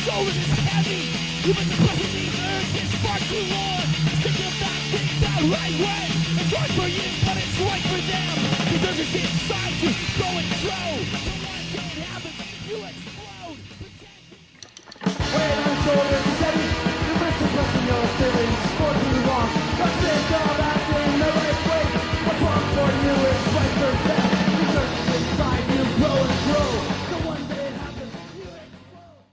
shoulder is heavy. Even the breath of the earth is far too long. Thinking of not getting the right way. It's right for you, but it's right for them. Because there's inside you going through. The one thing happens, you explode. Weight on your shoulders is heavy. Your wrists are pressing your feelings for too long. Don't think of acting the right way. What's wrong for you is right for them. Because there's inside you grow and grow. The one day it happens, you explode.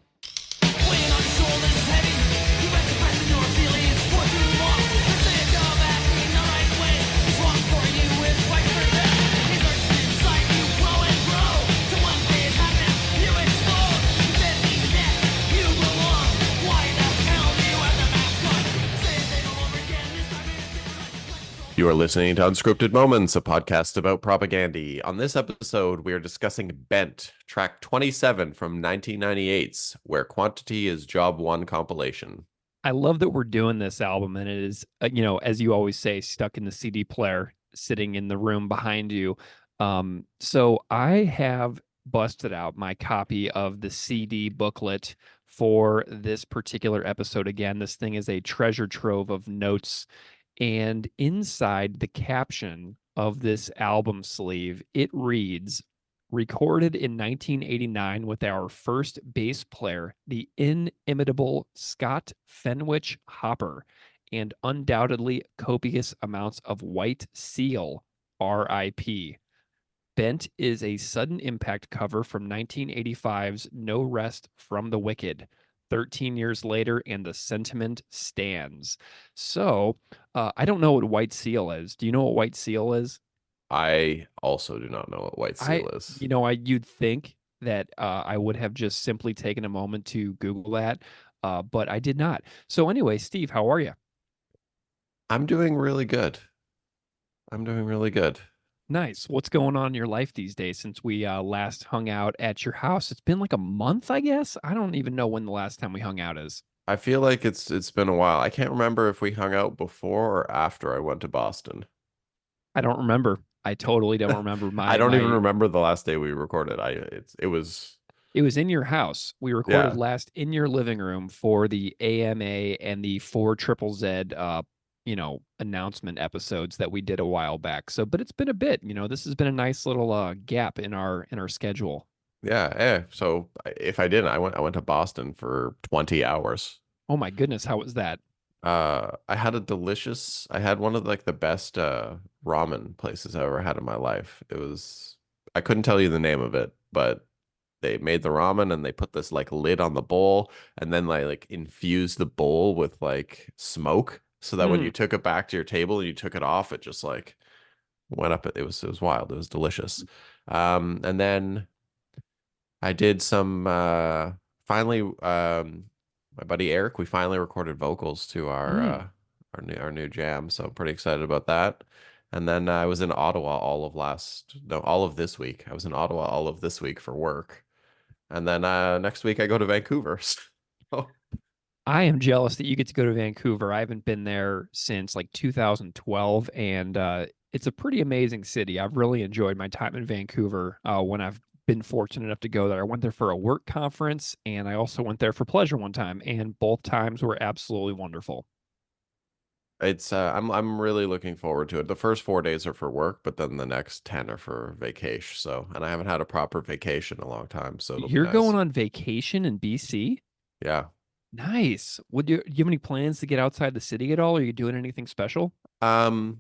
Weight on your shoulders is heavy. You have to press your feelings for too long. Don't think of acting the right way. What's wrong for you is right for them. Because there's inside you grow and grow. So one day it happens, you explode. Then even that, you belong. Why the hell do you have the mask on? Say it all over again. This time it's different. You are listening to Unscripted Moments, a podcast about propaganda. On this episode, we are discussing Bent, track 27 from 1998's Where Quantity is Job 1 compilation. I love that we're doing this album, and it is, as you always say, stuck in the CD player, sitting in the room behind you. So I have busted out my copy of the CD booklet for this particular episode. Again, this thing is a treasure trove of notes, and inside the caption of this album sleeve, it reads, recorded in 1989 with our first bass player, the inimitable Scott Fenwich Hopper, and undoubtedly copious amounts of White Seal, R.I.P. Bent is a sudden impact cover from 1985's No Rest from the Wicked. 13 years later, and the sentiment stands. So, I don't know what White Seal is. Do you know what White Seal is? I also do not know what White Seal is. You'd think that I would have just simply taken a moment to Google that, but I did not. So anyway, Steve, how are you? I'm doing really good. Nice. What's going on in your life these days since we last hung out at your house? It's been like a month, I guess. I don't even know when the last time we hung out is. I feel like it's been a while. I can't remember if we hung out before or after I went to Boston. I don't remember. I totally don't remember. I don't even remember the last day we recorded. It was in your house. We recorded Yeah. last in your living room for the AMA and the 4 Triple Z announcement episodes that we did a while back. So, but it's been a bit, this has been a nice little gap in our schedule. Yeah. So if I didn't, I went to Boston for 20 hours. Oh my goodness, how was that? I had one of like the best ramen places I ever had in my life. I couldn't tell you the name of it, but they made the ramen and they put this like lid on the bowl and then like infused the bowl with like smoke so that when you took it back to your table and you took it off, it just like went up. It was wild. It was delicious. And then I did some finally my buddy Eric, we finally recorded vocals to our new jam, so I'm pretty excited about that. And then I was in Ottawa all of this week. I was in Ottawa all of this week for work. And then next week I go to Vancouver. So I am jealous that you get to go to Vancouver. I haven't been there since like 2012, and it's a pretty amazing city. I've really enjoyed my time in Vancouver when I've been fortunate enough to go there. I went there for a work conference, and I also went there for pleasure one time, and both times were absolutely wonderful. it's I'm really looking forward to it. The first 4 days are for work, but then the next 10 are for vacation. So, and I haven't had a proper vacation in a long time, so it'll be You're nice. going on vacation in BC? Yeah. Nice. Do you have any plans to get outside the city at all? Are you doing anything special? We're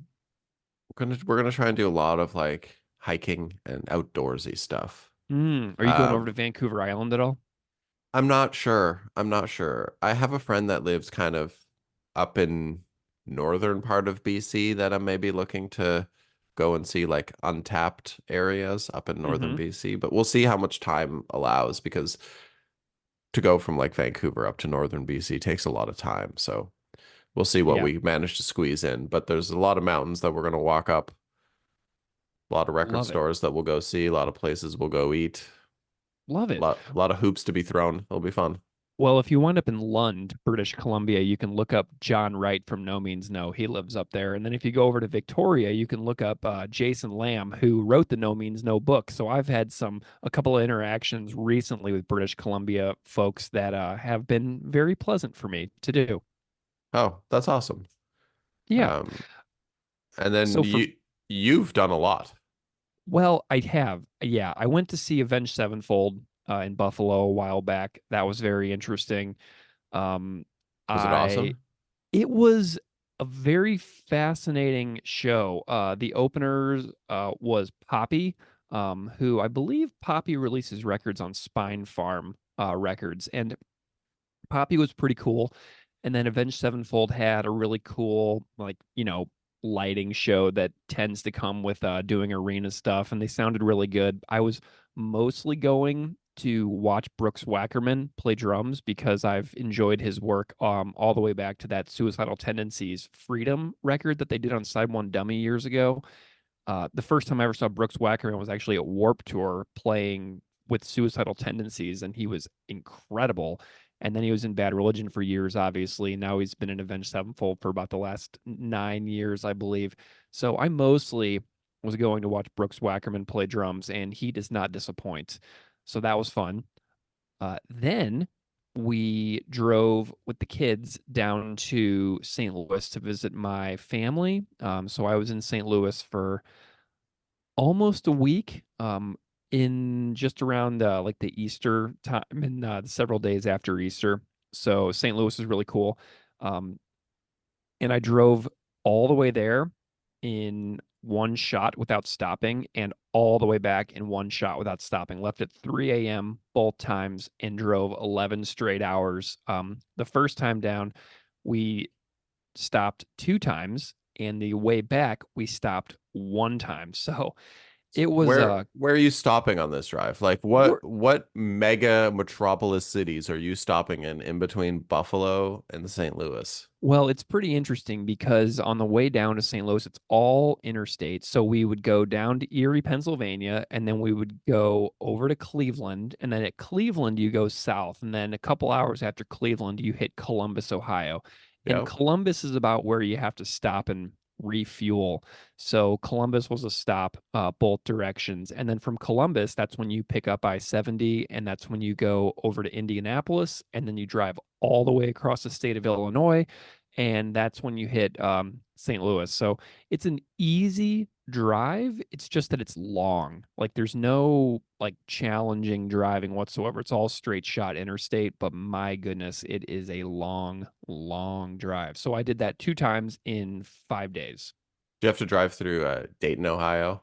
gonna try and do a lot of like hiking and outdoorsy stuff. Are you going over to Vancouver Island at all? I'm not sure. I have a friend that lives kind of up in northern part of BC that I'm maybe looking to go and see like untapped areas up in northern BC, but we'll see how much time allows because to go from like Vancouver up to northern BC takes a lot of time. So we'll see what we manage to squeeze in, but there's a lot of mountains that we're going to walk up, a lot of record stores that we'll go see, a lot of places we'll go eat. Love it. A lot of hoops to be thrown. It'll be fun. Well, if you wind up in Lund, British Columbia, you can look up John Wright from No Means No. He lives up there. And then if you go over to Victoria, you can look up Jason Lamb, who wrote the No Means No book. So I've had a couple of interactions recently with British Columbia folks that have been very pleasant for me to do. Oh, that's awesome. Yeah. Um, and then So for you've done a lot. Well, I have. Yeah, I went to see Avenged Sevenfold in Buffalo a while back. That was very interesting. Um, Was it I awesome? It was a very fascinating show. The openers was Poppy, who I believe Poppy releases records on Spine Farm Records, and Poppy was pretty cool. And then Avenged Sevenfold had a really cool, like, lighting show that tends to come with doing arena stuff, and they sounded really good. I was mostly going to watch Brooks Wackerman play drums because I've enjoyed his work all the way back to that Suicidal Tendencies Freedom record that they did on Side One Dummy years ago. The first time I ever saw Brooks Wackerman was actually at Warp Tour playing with Suicidal Tendencies, and he was incredible. And then he was in Bad Religion for years, obviously. Now he's been in Avenged Sevenfold for about the last 9 years, I believe. So I mostly was going to watch Brooks Wackerman play drums, and he does not disappoint. So that was fun. Then we drove with the kids down to St. Louis to visit my family. So I was in St. Louis for almost a week, in just around like the Easter time and several days after Easter. So St. Louis is really cool. Um, and I drove all the way there in one shot without stopping, and all the way back in one shot without stopping. Left at 3 a.m. both times and drove 11 straight hours. The first time down, we stopped two times, and the way back, we stopped one time. So it was Where are you stopping on this drive? Like we're what mega metropolis cities are you stopping in between Buffalo and St. Louis? Well, it's pretty interesting because on the way down to St. Louis, it's all interstate. So we would go down to Erie, Pennsylvania, and then we would go over to Cleveland. And then at Cleveland, you go south. And then a couple hours after Cleveland, you hit Columbus, Ohio. And Yep. Columbus is about where you have to stop and refuel. So Columbus was a stop, both directions. And then from Columbus, that's when you pick up I-70, and that's when you go over to Indianapolis, and then you drive all the way across the state of Illinois, and that's when you hit St. Louis. So it's an easy drive. It's just that it's long. Like there's no like challenging driving whatsoever. It's all straight shot interstate, but my goodness, it is a long, long drive. So I did that two times in 5 days. Do you have to drive through Dayton, Ohio?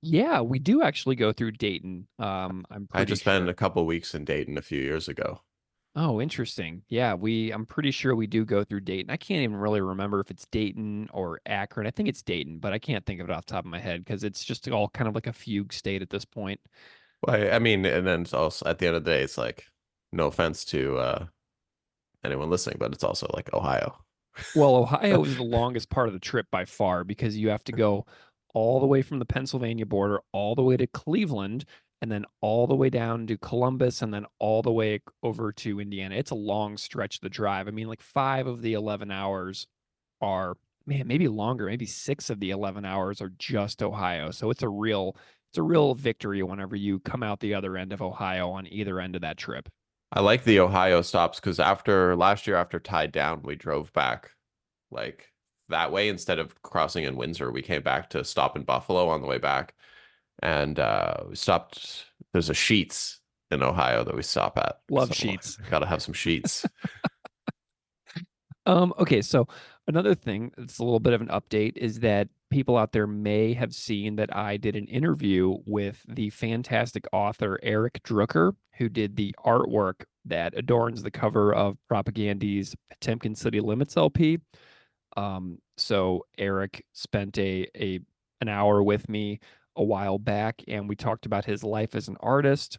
Yeah, we do actually go through Dayton. I'm I pretty just spent sure. a couple weeks in Dayton a few years ago. Oh, interesting. Yeah, I'm pretty sure we do go through Dayton. I can't even really remember if it's Dayton or Akron. I think it's Dayton, but I can't think of it off the top of my head because it's just all kind of like a fugue state at this point. Well, I mean, and then it's also at the end of the day, it's like no offense to anyone listening, but it's also like Ohio. Well, Ohio is the longest part of the trip by far because you have to go all the way from the Pennsylvania border all the way to Cleveland, and then all the way down to Columbus, and then all the way over to Indiana. It's a long stretch of the drive. I mean, like 5 of the 11 hours are, man, maybe longer, maybe 6 of the 11 hours are just Ohio. So it's a real victory whenever you come out the other end of Ohio on either end of that trip. I like the Ohio stops because after last year, after tied down, we drove back like that way instead of crossing in Windsor. We came back to stop in Buffalo on the way back, and we stopped. There's a Sheets in Ohio that we stop at because Love I'm like, sheets. I gotta have some Sheets. Okay, so another thing that's a little bit of an update is that people out there may have seen that I did an interview with the fantastic author Eric Drucker, who did the artwork that adorns the cover of Propagandy's Potemkin City Limits LP. So Eric spent a an hour with me a while back, and we talked about his life as an artist,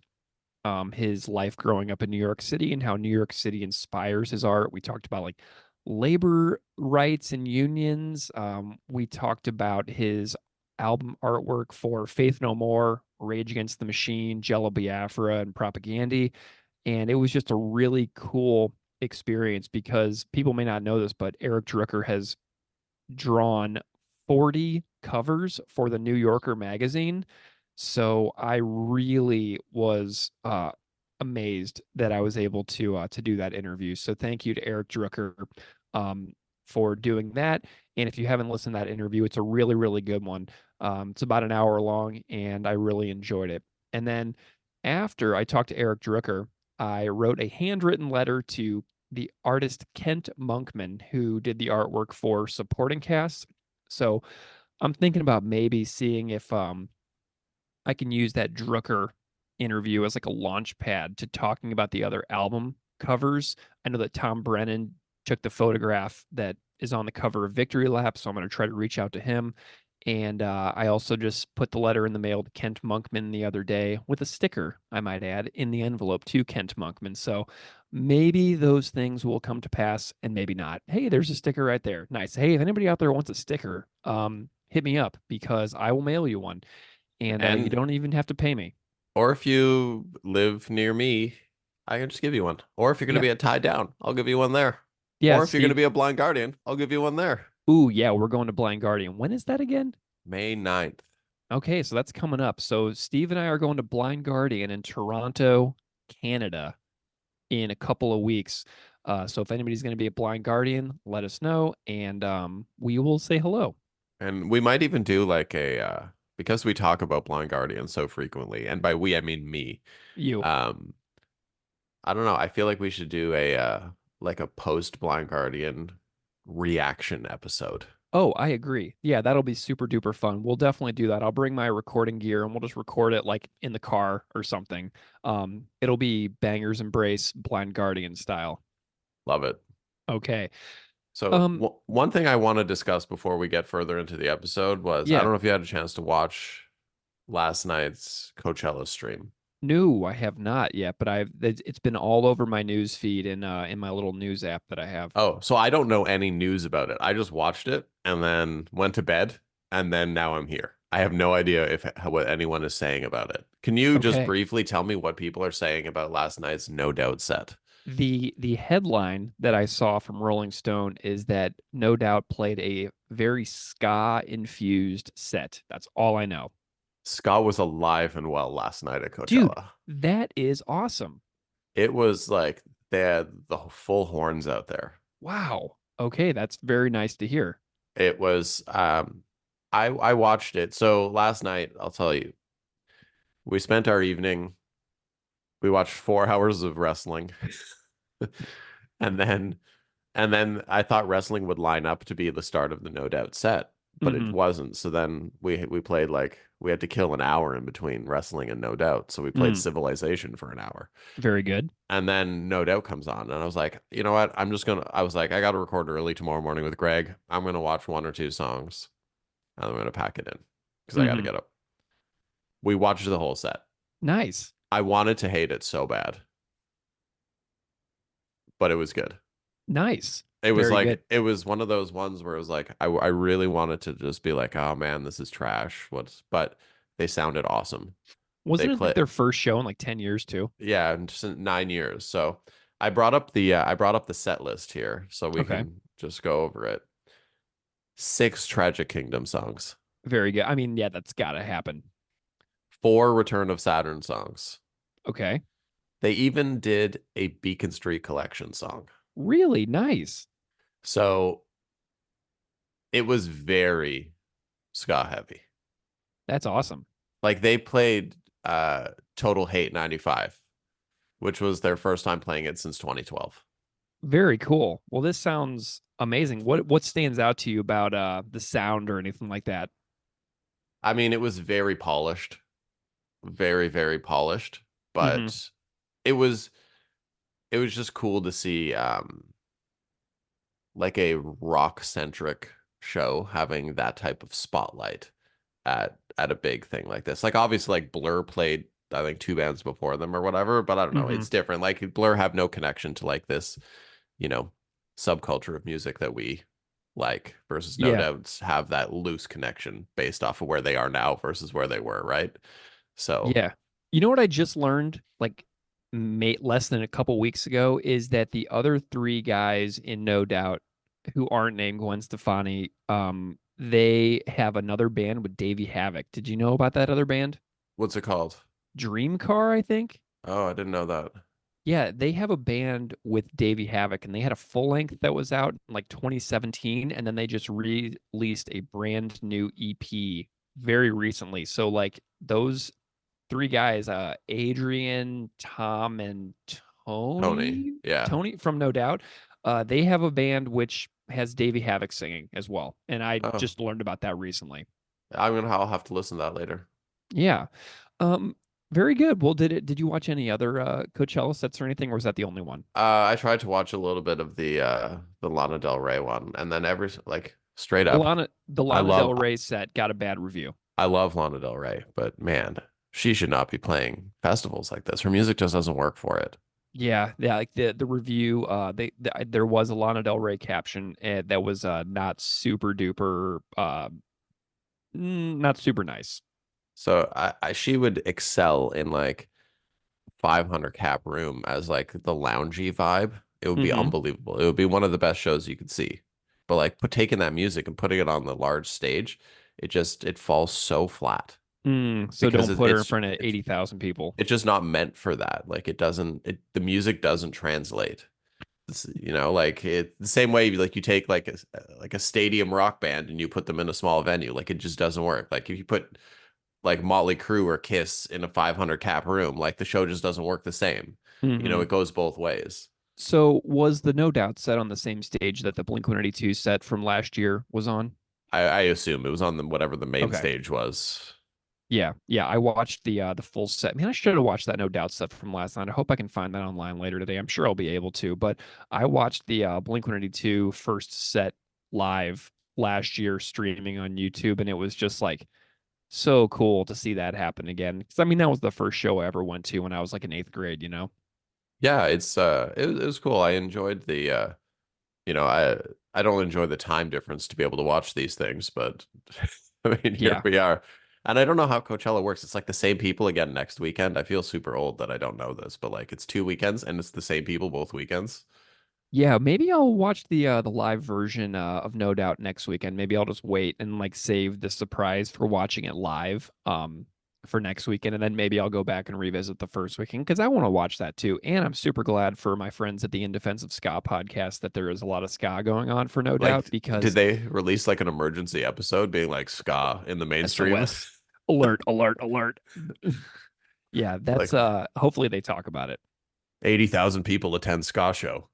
his life growing up in New York City and how New York City inspires his art. We talked about like labor rights and unions. We talked about his album artwork for Faith No More, Rage Against the Machine, Jello Biafra, and Propaganda. And it was just a really cool experience because people may not know this, but Eric Drucker has drawn 40 covers for the New Yorker magazine. So I really was amazed that I was able to do that interview. So thank you to Eric Drucker um, for doing that. And if you haven't listened to that interview, it's a really, really good one. It's about an hour long, and I really enjoyed it. And then after I talked to Eric Drucker, I wrote a handwritten letter to the artist Kent Monkman, who did the artwork for supporting cast. So I'm thinking about maybe seeing if I can use that Drucker interview as like a launch pad to talking about the other album covers. I know that Tom Brennan took the photograph that is on the cover of Victory Lap, so I'm going to try to reach out to him. And I also just put the letter in the mail to Kent Monkman the other day with a sticker, I might add, in the envelope to Kent Monkman. So maybe those things will come to pass and maybe not. Hey, there's a sticker right there. Nice. Hey, if anybody out there wants a sticker, hit me up because I will mail you one. And you And don't even have to pay me. or if you live near me, I can just give you one. Or if you're going to Yeah. be at Tie Down, I'll give you one there. Yeah, Or if you're going to Steve. be a Blind Guardian, I'll give you one there. Ooh, yeah, we're going to Blind Guardian. When is that again? May 9th. Okay, so that's coming up. So Steve and I are going to Blind Guardian in Toronto, Canada in a couple of weeks. So if anybody's going to be a Blind Guardian, let us know and we will say hello. And we might even do like because we talk about Blind Guardian so frequently, and by we I mean me. You. Um, I don't know. I feel like we should do a like a post Blind Guardian reaction episode. Oh, I agree. Yeah, that'll be super duper fun. We'll definitely do that. I'll bring my recording gear and we'll just record it like in the car or something. It'll be Bangers Embrace Blind Guardian style. Love it. Okay. So Um, one thing I want to discuss before we get further into the episode was I yeah. don't know if you had a chance to watch last night's Coachella stream. No, I have not yet, but it's been all over my news feed in my little news app that I have. Oh, so I don't know any news about it. I just watched it and then went to bed and then now I'm here. I have no idea if what anyone is saying about it. Can you just Okay. briefly tell me what people are saying about last night's No Doubt set? The headline that I saw from Rolling Stone is that No Doubt played a very ska infused set. That's all I know. Scott was alive and well last night at Dude, Coachella. that is awesome. It was like they had the full horns out there. Wow. Okay, that's very nice to hear. It was I watched it. So last night, I'll tell you, we spent our evening, we watched 4 hours of wrestling. And then I thought wrestling would line up to be the start of the No Doubt set, but it Hmm. wasn't. So then we played like we had to kill an hour in between wrestling and No Doubt. So we played Mm, Civilization for an hour. very good. And then No Doubt comes on, and I was like, you know what? I was like, I got to record early tomorrow morning with Greg. I'm gonna watch one or two songs, and I'm gonna pack it in because I got to Hmm. get up. We watched the whole set. Nice. I wanted to hate it so bad, but it was good. Nice. It was Very good. like it was one of those ones where it was like I really wanted to just be like, oh man, this is trash. What's but they sounded awesome. They Wasn't it like play their first show in like 10 years too? yeah, and just 9 years. So I brought up the set list here so we Okay. can just go over it. 6 Tragic Kingdom songs, Very good. I mean, yeah, that's got to happen. 4 Return of Saturn songs. Okay. They even did a Beacon Street Collection song. Really nice. So it was very ska heavy. That's awesome. Like they played Total Hate 95, which was their first time playing it since 2012. Very cool. Well, this sounds amazing. What stands out to you about the sound or anything like that? I mean, it was very polished, very, very polished, Hmm. but it was it was just cool to see like a rock centric show having that type of spotlight at a big thing like this. Like obviously like Blur played I think 2 bands before them or whatever, but I don't know. Hmm. It's different. Like Blur have no connection to like this, you know, subculture of music that we like versus No Yeah. Doubts have that loose connection based off of where they are now versus where they were, right? So Yeah. You know what I just learned? Like less than a couple weeks ago is that the other three guys in No Doubt who aren't named Gwen Stefani, they have another band with Davey Havoc. Did you know about that other band? What's it called? Dream Car, I think. Oh, I didn't know that. Yeah, they have a band with Davey Havoc, and they had a full length that was out in like 2017, and then they just released a brand new EP very recently. So like those three guys, Adrian, Tom, and Tony. Tony, Yeah. Tony from No Doubt, they have a band which has Davey Havoc singing as well, and I Oh, just learned about that recently. I'll have to listen to that later. Yeah. Um, very good. Well, did you watch any other Coachella sets or anything, or was that the only one? I tried to watch a little bit of the Lana Del Rey one, and then like straight up, The I Lana love Del Rey set got a bad review. I love Lana Del Rey, but man, she should not be playing festivals like this. Her music just doesn't work for it. Yeah, yeah, like the review, there was a Lana Del Rey caption that was not super duper, not super nice. So she would excel in like 500 cap room as like the loungy vibe. It would be Hmm. unbelievable. It would be one of the best shows you could see. But like taking that music and putting it on the large stage, it falls so flat So because don't put her in front of 80,000 people. it's just not meant for that. Like the music doesn't translate. Like the same way like you take like a stadium rock band and you put them in a small venue, like it just doesn't work. Like if you put like Motley Crue or Kiss in a 500 cap room, like the show just doesn't work the same. Hmm. It goes both ways. So was the No Doubt set on the same stage that the Blink-182 set from last year was on? I assume it was on whatever the main Okay. stage was. Yeah, yeah. I watched the full set. Man, I should have watched that No Doubt stuff from last night. I hope I can find that online later today. I'm sure I'll be able to. But I watched the Blink-182 first set live last year streaming on YouTube, and it was just like so cool to see that happen again. Because I mean, that was the first show I ever went to when I was like in eighth grade. You know? Yeah, it was cool. I enjoyed the you know, I don't enjoy the time difference to be able to watch these things, but I mean, here Yeah. we are. And I don't know how Coachella works. It's like the same people again next weekend. I feel super old that I don't know this, but like it's 2 weekends and it's the same people both weekends. Yeah, maybe I'll watch the live version of No Doubt next weekend. Maybe I'll just wait and like save the surprise for watching it live for next weekend, and then maybe I'll go back and revisit the first weekend because I want to watch that too. And I'm super glad for my friends at the In Defense of Ska podcast that there is a lot of ska going on for No Doubt Like, did because they release like an emergency episode being like ska in the mainstream? SOS alert alert alert. Yeah, Like that's hopefully they talk about it. 80,000 people attend ska show.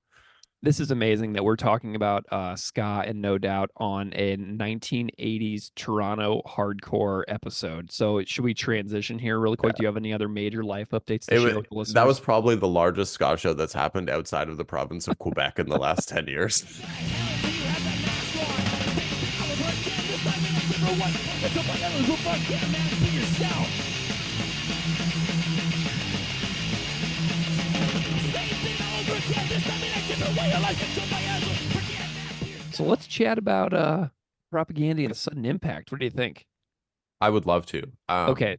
This is amazing that we're talking about ska and No Doubt on a 1980s Toronto hardcore episode. So should we transition here really quick? Do you have any other major life updates to share with the That was listeners? probably the largest ska show that's happened outside of the province of Quebec in the last 10 years. So let's chat about propaganda and sudden impact. What do you think? I would love to. Okay.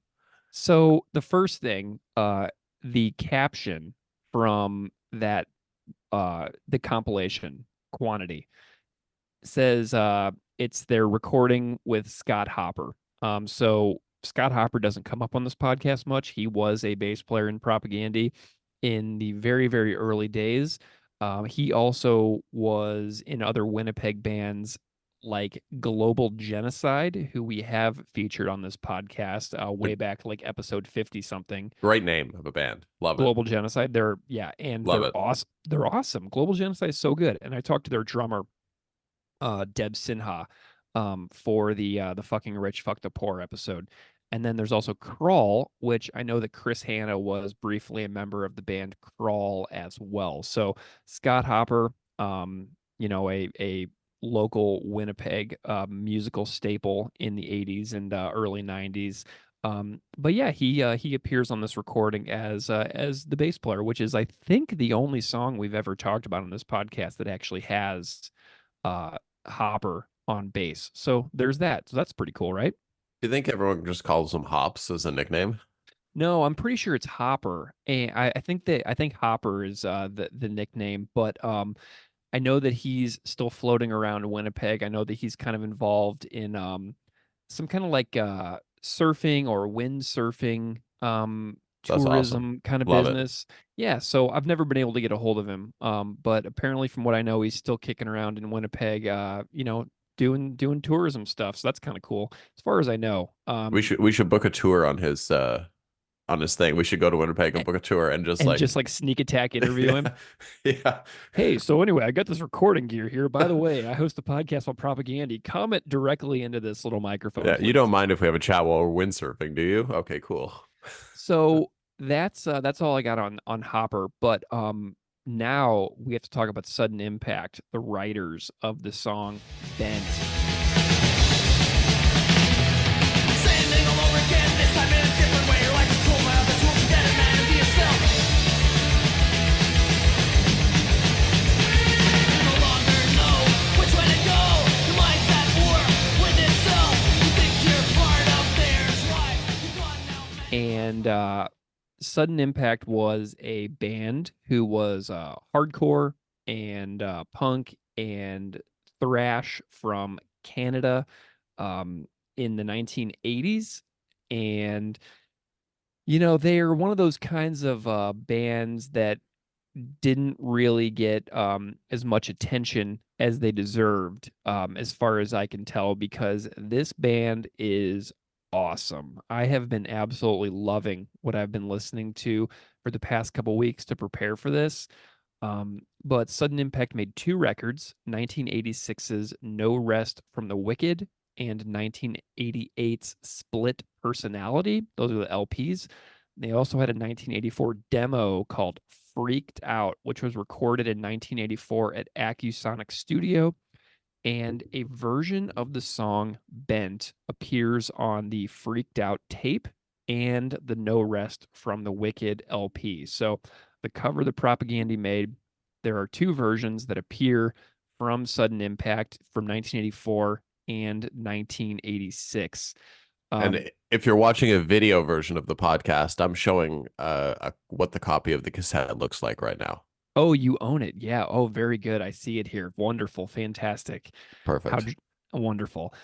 So the first thing, the caption from that the compilation quantity says it's their recording with Scott Hopper. So Scott Hopper doesn't come up on this podcast much. He was a bass player in Propaganda in the very, very early days. He also was in other Winnipeg bands like Global Genocide, who we have featured on this podcast way back, like episode 50 something. Great name of a band. Love it. Global Genocide. And Love they're it. awesome. They're awesome. Global Genocide is so good. And I talked to their drummer, Deb Sinha, for the fucking rich fuck the poor episode. And then there's also Crawl, which I know that Chris Hanna was briefly a member of the band Crawl as well. So Scott Hopper, a local Winnipeg musical staple in the 80s and early 90s. But yeah, he appears on this recording as the bass player, which is I think the only song we've ever talked about on this podcast that actually has uh Hopper on bass. So there's that. So that's pretty cool, right? Do you think everyone just calls them Hops as a nickname? No, I'm pretty sure it's Hopper. And I think Hopper is the nickname, but I know that he's still floating around Winnipeg. I know that he's kind of involved in some kind of like surfing or windsurfing That's awesome. tourism kind of Love it. business. Yeah, so I've never been able to get a hold of him. But apparently from what I know, he's still kicking around in Winnipeg, doing tourism stuff. So that's kind of cool as far as I know. We should book a tour on his thing. We should go to Winnipeg and A- book a tour and just and like just like sneak attack interview him. yeah. Yeah. Hey, so anyway, I got this recording gear here. By the way, I host a podcast on propaganda. Comment directly into this little microphone, Yeah, you don't please. mind if we have a chat while we're windsurfing, do you? Okay, cool. So that's all I got on Hopper. But now we have to talk about Sudden Impact, the writers of the song Bent. Same thing all over again, this time in a different way. You're like controlled by other tools, you gotta man and be yourself. You no longer know which way to go. Your mind's at war with itself. You think you're part of theirs, right? You've gone now, man. And Sudden Impact was a band who was hardcore and punk and thrash from Canada in the 1980s. And, they're one of those kinds of bands that didn't really get as much attention as they deserved, as far as I can tell, because this band is awesome. I have been absolutely loving what I've been listening to for the past couple weeks to prepare for this. But Sudden Impact made two records, 1986's No Rest from the Wicked and 1988's Split Personality. Those are the LPs. They also had a 1984 demo called Freaked Out, which was recorded in 1984 at Acusonic Studio. And a version of the song Bent appears on the Freaked Out tape and the No Rest from the Wicked LP. So the cover the Propaganda made, there are two versions that appear from Sudden Impact from 1984 and 1986. And if you're watching a video version of the podcast, I'm showing what the copy of the cassette looks like right now. Oh, you own it. Yeah. Oh, very good. I see it here. Wonderful. Fantastic. How Perfect. wonderful.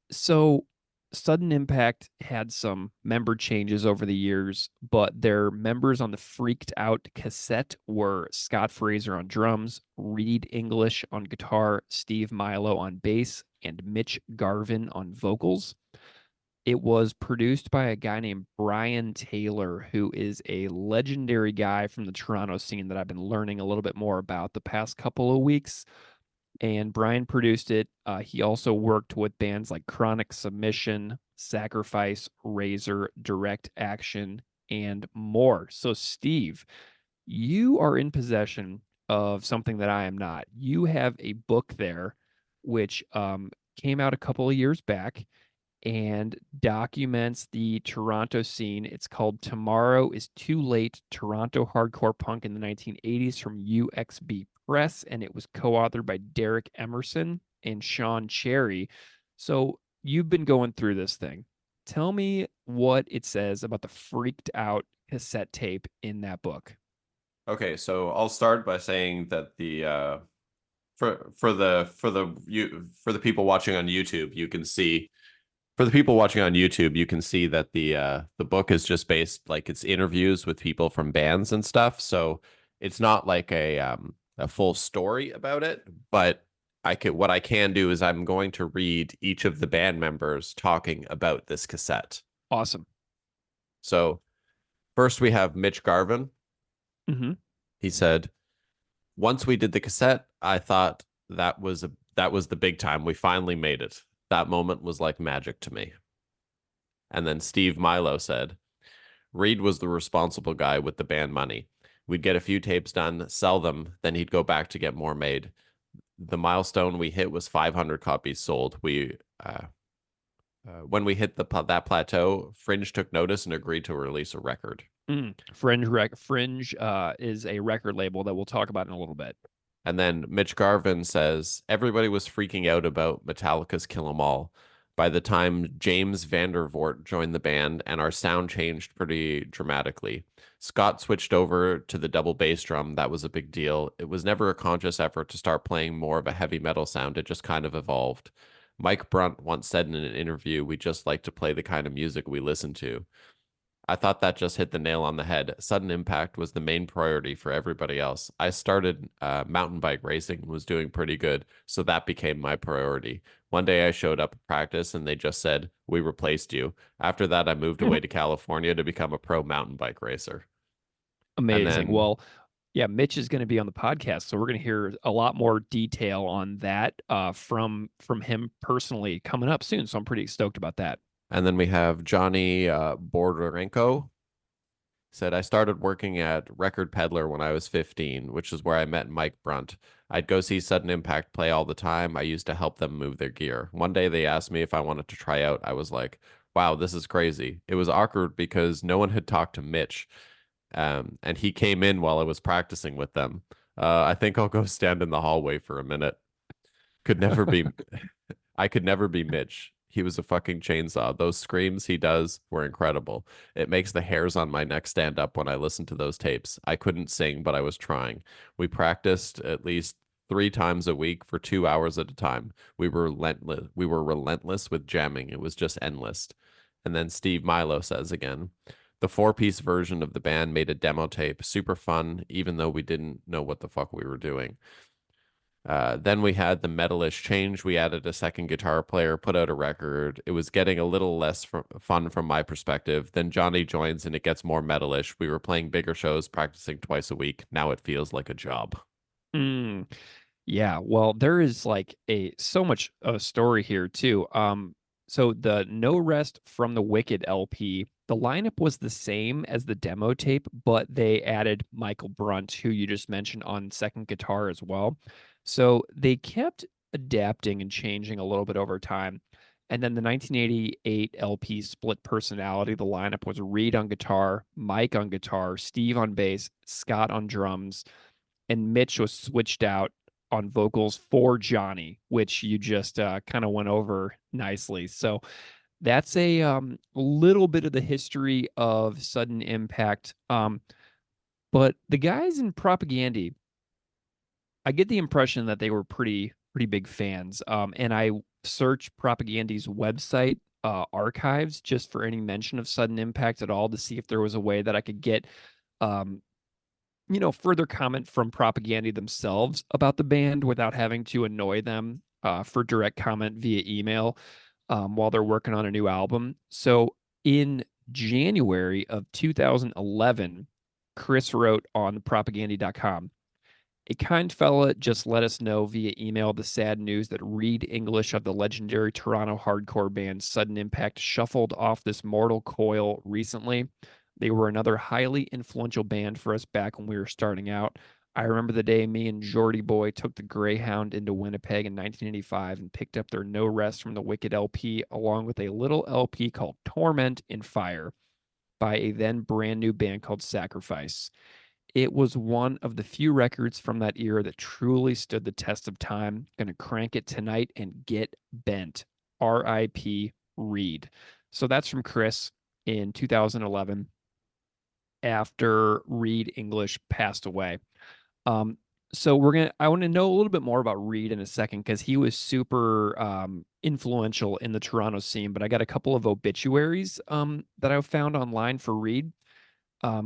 So Sudden Impact had some member changes over the years, but their members on the Freaked Out cassette were Scott Fraser on drums, Reed English on guitar, Steve Milo on bass, and Mitch Garvin on vocals. It was produced by a guy named Brian Taylor, who is a legendary guy from the Toronto scene that I've been learning a little bit more about the past couple of weeks. And Brian produced it. He also worked with bands like Chronic Submission, Sacrifice, Razor, Direct Action, and more. So, Steve, you are in possession of something that I am not. You have a book there, which came out a couple of years back and documents the Toronto scene. It's called Tomorrow is Too Late, Toronto Hardcore Punk in the 1980s from UXB Press, and it was co-authored by Derek Emerson and Sean Cherry. So you've been going through this thing. Tell me what it says about the Freaked Out cassette tape in that book. Okay, so I'll start by saying that the for the people watching on YouTube, you can see for the people watching on YouTube, you can see that the book is just based like it's interviews with people from bands and stuff. So it's not like a full story about it, but what I can do is I'm going to read each of the band members talking about this cassette. Awesome. So first we have Mitch Garvin. Mm-hmm. He said, "Once we did the cassette, I thought that was the big time. We finally made it. That moment was like magic to me." And then Steve Milo said, "Reed was the responsible guy with the band money. We'd get a few tapes done, sell them, then he'd go back to get more made. The milestone we hit was 500 copies sold. When we hit that plateau, Fringe took notice and agreed to release a record." Fringe is a record label that we'll talk about in a little bit. And then Mitch Garvin says, "Everybody was freaking out about Metallica's Kill 'Em All. by the time James Vandervoort joined the band, and our sound changed pretty dramatically. Scott switched over to the double bass drum. That was a big deal. It was never a conscious effort to start playing more of a heavy metal sound. It just kind of evolved. Mike Brunt once said in an interview, "We just like to play the kind of music we listen to." I thought that just hit the nail on the head. Sudden impact was the main priority for everybody else. I started mountain bike racing and was doing pretty good, so that became my priority. One day I showed up at practice and they just said, "We replaced you." After that, I moved away to California to become a pro mountain bike racer. And Amazing. then Well, yeah, Mitch is going to be on the podcast, so we're going to hear a lot more detail on that from him personally coming up soon. So I'm pretty stoked about that. and then we have Johnny Bordorenko. Said, "I started working at Record Peddler when I was 15, which is where I met Mike Brunt. I'd go see Sudden Impact play all the time. I used to help them move their gear. One day they asked me if I wanted to try out. I was like, wow, this is crazy. It was awkward because no one had talked to Mitch, and he came in while I was practicing with them. I think I'll go stand in the hallway for a minute. Could never be I could never be Mitch. He was a fucking chainsaw. Those screams he does were incredible. It makes the hairs on my neck stand up when I listen to those tapes. I couldn't sing, but I was trying. We practiced at least 3 times a week for 2 hours at a time. We were relentless. We were relentless with jamming. It was just endless." And then Steve Milo says again, "The 4-piece version of the band made a demo tape, super fun, even though we didn't know what the fuck we were doing." Then we had the metalish change. We added a second guitar player, put out a record. It was getting a little less fun from my perspective. Then Johnny joins and it gets more metalish. We were playing bigger shows, practicing twice a week. Now it feels like a job. Mm, yeah, well, there is like a so much a story here too. So the No Rest from the Wicked LP, the lineup was the same as the demo tape, but they added Michael Brunt, who you just mentioned, on second guitar as well. So they kept adapting and changing a little bit over time. And then the 1988 LP split personality. The lineup was Reed on guitar, Mike on guitar, Steve on bass, Scott on drums, and Mitch was switched out on vocals for Johnny, which you just kind of went over nicely. So that's a little bit of the history of Sudden Impact. But the guys in Propaganda, I get the impression that they were pretty big fans. And I searched Propaganda's website archives just for any mention of Sudden Impact at all to see if there was a way that I could get um, further comment from Propaganda themselves about the band without having to annoy them for direct comment via email while they're working on a new album. So in January of 2011, Chris wrote on propaganda.com, "A kind fella just let us know via email the sad news that Reed English of the legendary Toronto hardcore band Sudden Impact shuffled off this mortal coil recently. They were another highly influential band for us back when we were starting out. I remember the day me and Geordie Boy took the Greyhound into Winnipeg in 1985 and picked up their No Rest from the Wicked LP along with a little LP called Torment in Fire by a then brand new band called Sacrifice. It was one of the few records from that era that truly stood the test of time. Gonna crank it tonight and get bent. R.I.P. Reed." So that's from Chris in 2011 after Reed English passed away. Um, so I want to know a little bit more about Reed in a second because he was super influential in the Toronto scene. But I got a couple of obituaries that I found online for Reed.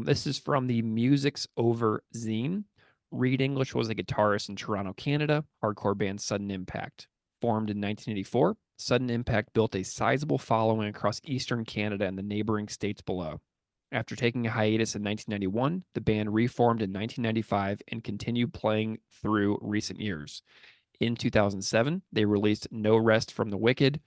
This is from the Music's Over zine. Reed English was a guitarist in Toronto, Canada, hardcore band Sudden Impact. Formed in 1984, Sudden Impact built a sizable following across Eastern Canada and the neighboring states below. After taking a hiatus in 1991, the band reformed in 1995 and continued playing through recent years. In 2007, they released No Rest from the Wicked.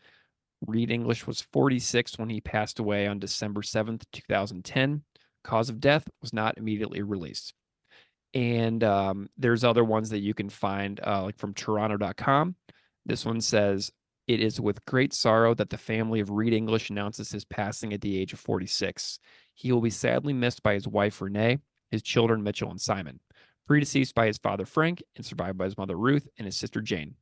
Reed English was 46 when he passed away on December 7th, 2010. Cause of death was not immediately released. And there's other ones that you can find, like from Toronto.com. This one says, "It is with great sorrow that the family of Reed English announces his passing at the age of 46. He will be sadly missed by his wife, Renee, his children, Mitchell and Simon, predeceased by his father, Frank, and survived by his mother, Ruth, and his sister, Jane.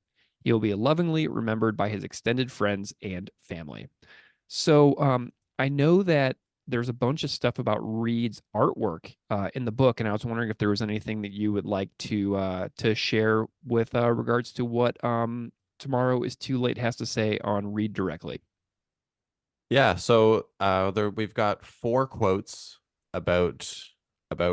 He will be lovingly remembered by his extended friends and family. So I know that there's a bunch of stuff about Reed's artwork in the book, and I was wondering if there was anything that you would like to share with regards to what Tomorrow is Too Late has to say on Reed directly. Yeah, so there we've got four quotes about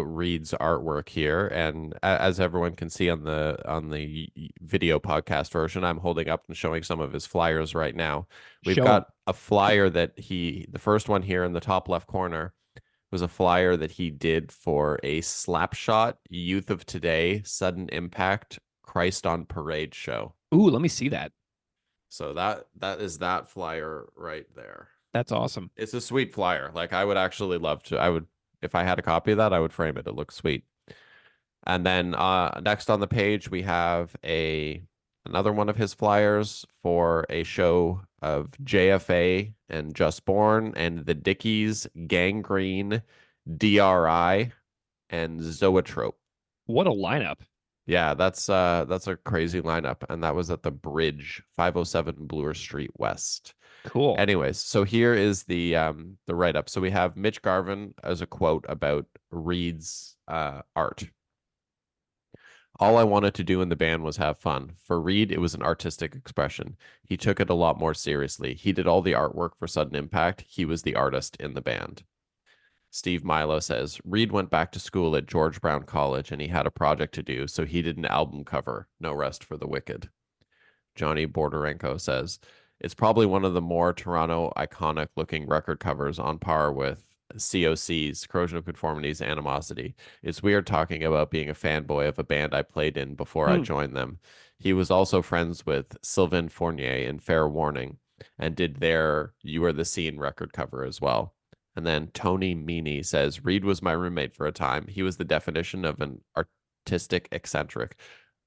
Reed's artwork here, and as everyone can see on the video podcast version, I'm holding up and showing some of his flyers right now. We've Show him. got a flyer that the first one here in the top left corner was a flyer that he did for a Slapshot Youth of Today Sudden Impact Christ on Parade show. Ooh, let me see that. So that is that flyer right there. That's awesome. It's a sweet flyer. Like I would actually love to. I would if I had a copy of that, I would frame it. It looks sweet. And then next on the page we have another one of his flyers for a show of JFA and Just Born and the Dickies, Gangrene, DRI, and Zoetrope. What a lineup. Yeah, that's a crazy lineup, and that was at the Bridge, 507 Bloor Street West. Cool. Anyways, so here is the write up. So we have Mitch Garvin as a quote about Reed's art. All I wanted to do in the band was have fun. For Reed, it was an artistic expression. He took it a lot more seriously. He did all the artwork for Sudden Impact. He was the artist in the band. Steve Milo says Reed went back to school at George Brown College and he had a project to do, so he did an album cover, No Rest for the Wicked. Johnny Borderenko says it's probably one of the more Toronto iconic looking record covers, on par with COC's, Corrosion of Conformity's Animosity. It's weird talking about being a fanboy of a band I played in before I joined them. He was also friends with Sylvain Fournier in Fair Warning and did their You Are the Scene record cover as well. And then Tony Meany says Reed was my roommate for a time. He was the definition of an artistic eccentric,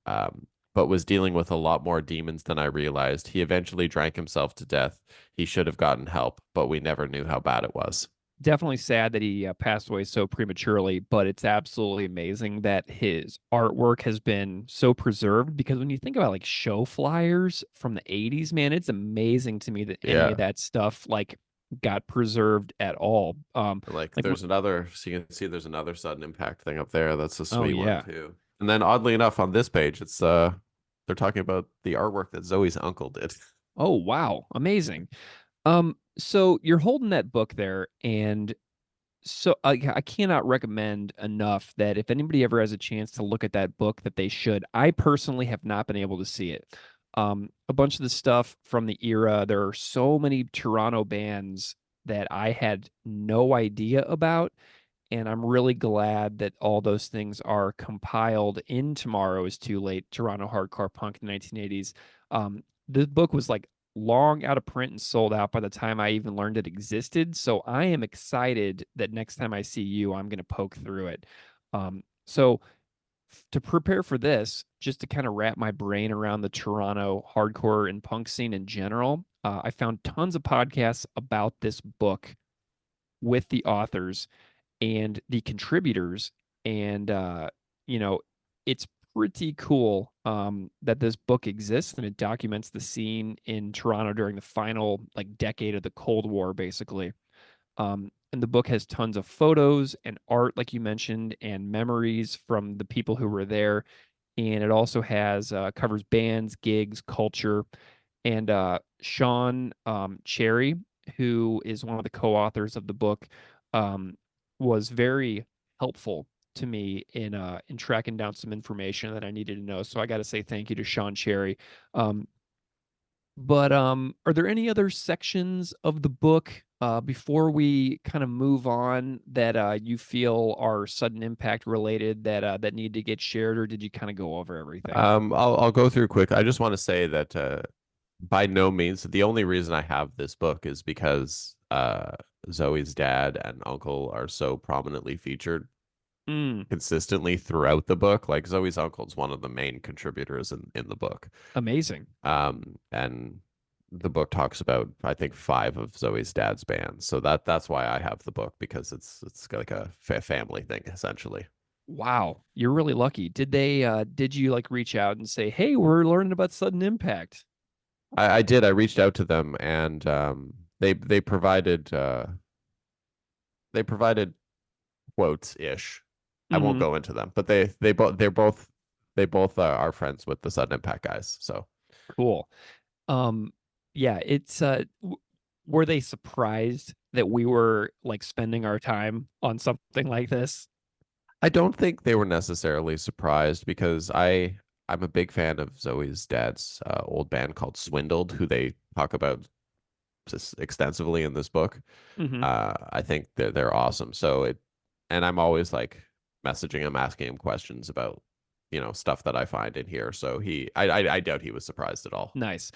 but was dealing with a lot more demons than I realized. He eventually drank himself to death. He should have gotten help, but we never knew how bad it was. Definitely sad that he passed away so prematurely, but it's absolutely amazing that his artwork has been so preserved, because when you think about like show flyers from the 80s, man, it's amazing to me that any of Yeah. that stuff like got preserved at all. Like Like there's another, so you can see there's another Sudden Impact thing up there. That's a oh sweet yeah. one too. And then oddly enough, on this page, it's they're talking about the artwork that Zoe's uncle did. Oh wow, amazing. So you're holding that book there, and so I cannot recommend enough that if anybody ever has a chance to look at that book, that they should. I personally have not been able to see it. A bunch of the stuff from the era, there are so many Toronto bands that I had no idea about, and I'm really glad that all those things are compiled in Tomorrow is Too Late, Toronto Hardcore Punk in the 1980s. This book was like long out of print and sold out by the time I even learned it existed. So I am excited that next time I see you, I'm going to poke through it. So to prepare for this, just to kind of wrap my brain around the Toronto hardcore and punk scene in general, I found tons of podcasts about this book with the authors and the contributors. And, it's pretty cool that this book exists, and it documents the scene in Toronto during the final like decade of the Cold War, basically. And the book has tons of photos and art, like you mentioned, and memories from the people who were there. And it also has covers bands, gigs, culture. And Sean Cherry, who is one of the co-authors of the book, um, was very helpful to me in tracking down some information that I needed to know. So I got to say thank you to Sean Cherry. But are there any other sections of the book before we kind of move on that you feel are sudden impact related that need to get shared, or did you kind of go over everything? I'll go through quick. I just want to say that by no means the only reason I have this book is because Zoe's dad and uncle are so prominently featured Mm, consistently throughout the book. Like Zoe's uncle is one of the main contributors in the book. amazing. And the book talks about I think 5 of Zoe's dad's bands. So that's why I have the book, because it's like a family thing essentially. Wow, you're really lucky. Did you like reach out and say, "Hey, we're learning about sudden impact"? I did. I reached out to them, and they provided quotes ish. I won't Mhm. go into them, but they both are friends with the Sudden Impact guys. So Cool. Um, yeah, were they surprised that we were like spending our time on something like this? I don't think they were necessarily surprised because I'm a big fan of Zoe's dad's old band called Swindled, who they talk about just extensively in this book. Hmm. I think they're awesome. And I'm always like messaging him, asking him questions about stuff that I find in here. So I doubt he was surprised at all. Nice.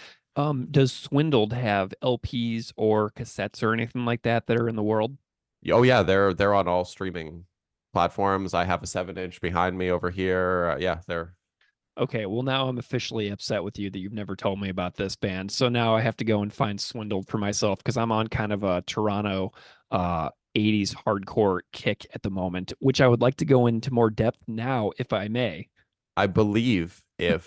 Does Swindled have LPs or cassettes or anything like that are in the world? Oh yeah, they're on all streaming platforms. I have a 7-inch behind me over here. Yeah, they're Okay, well now I'm officially upset with you that you've never told me about this band. So now I have to go and find Swindled for myself because I'm on kind of a Toronto 80s hardcore kick at the moment, which I would like to go into more depth now if I may. I believe you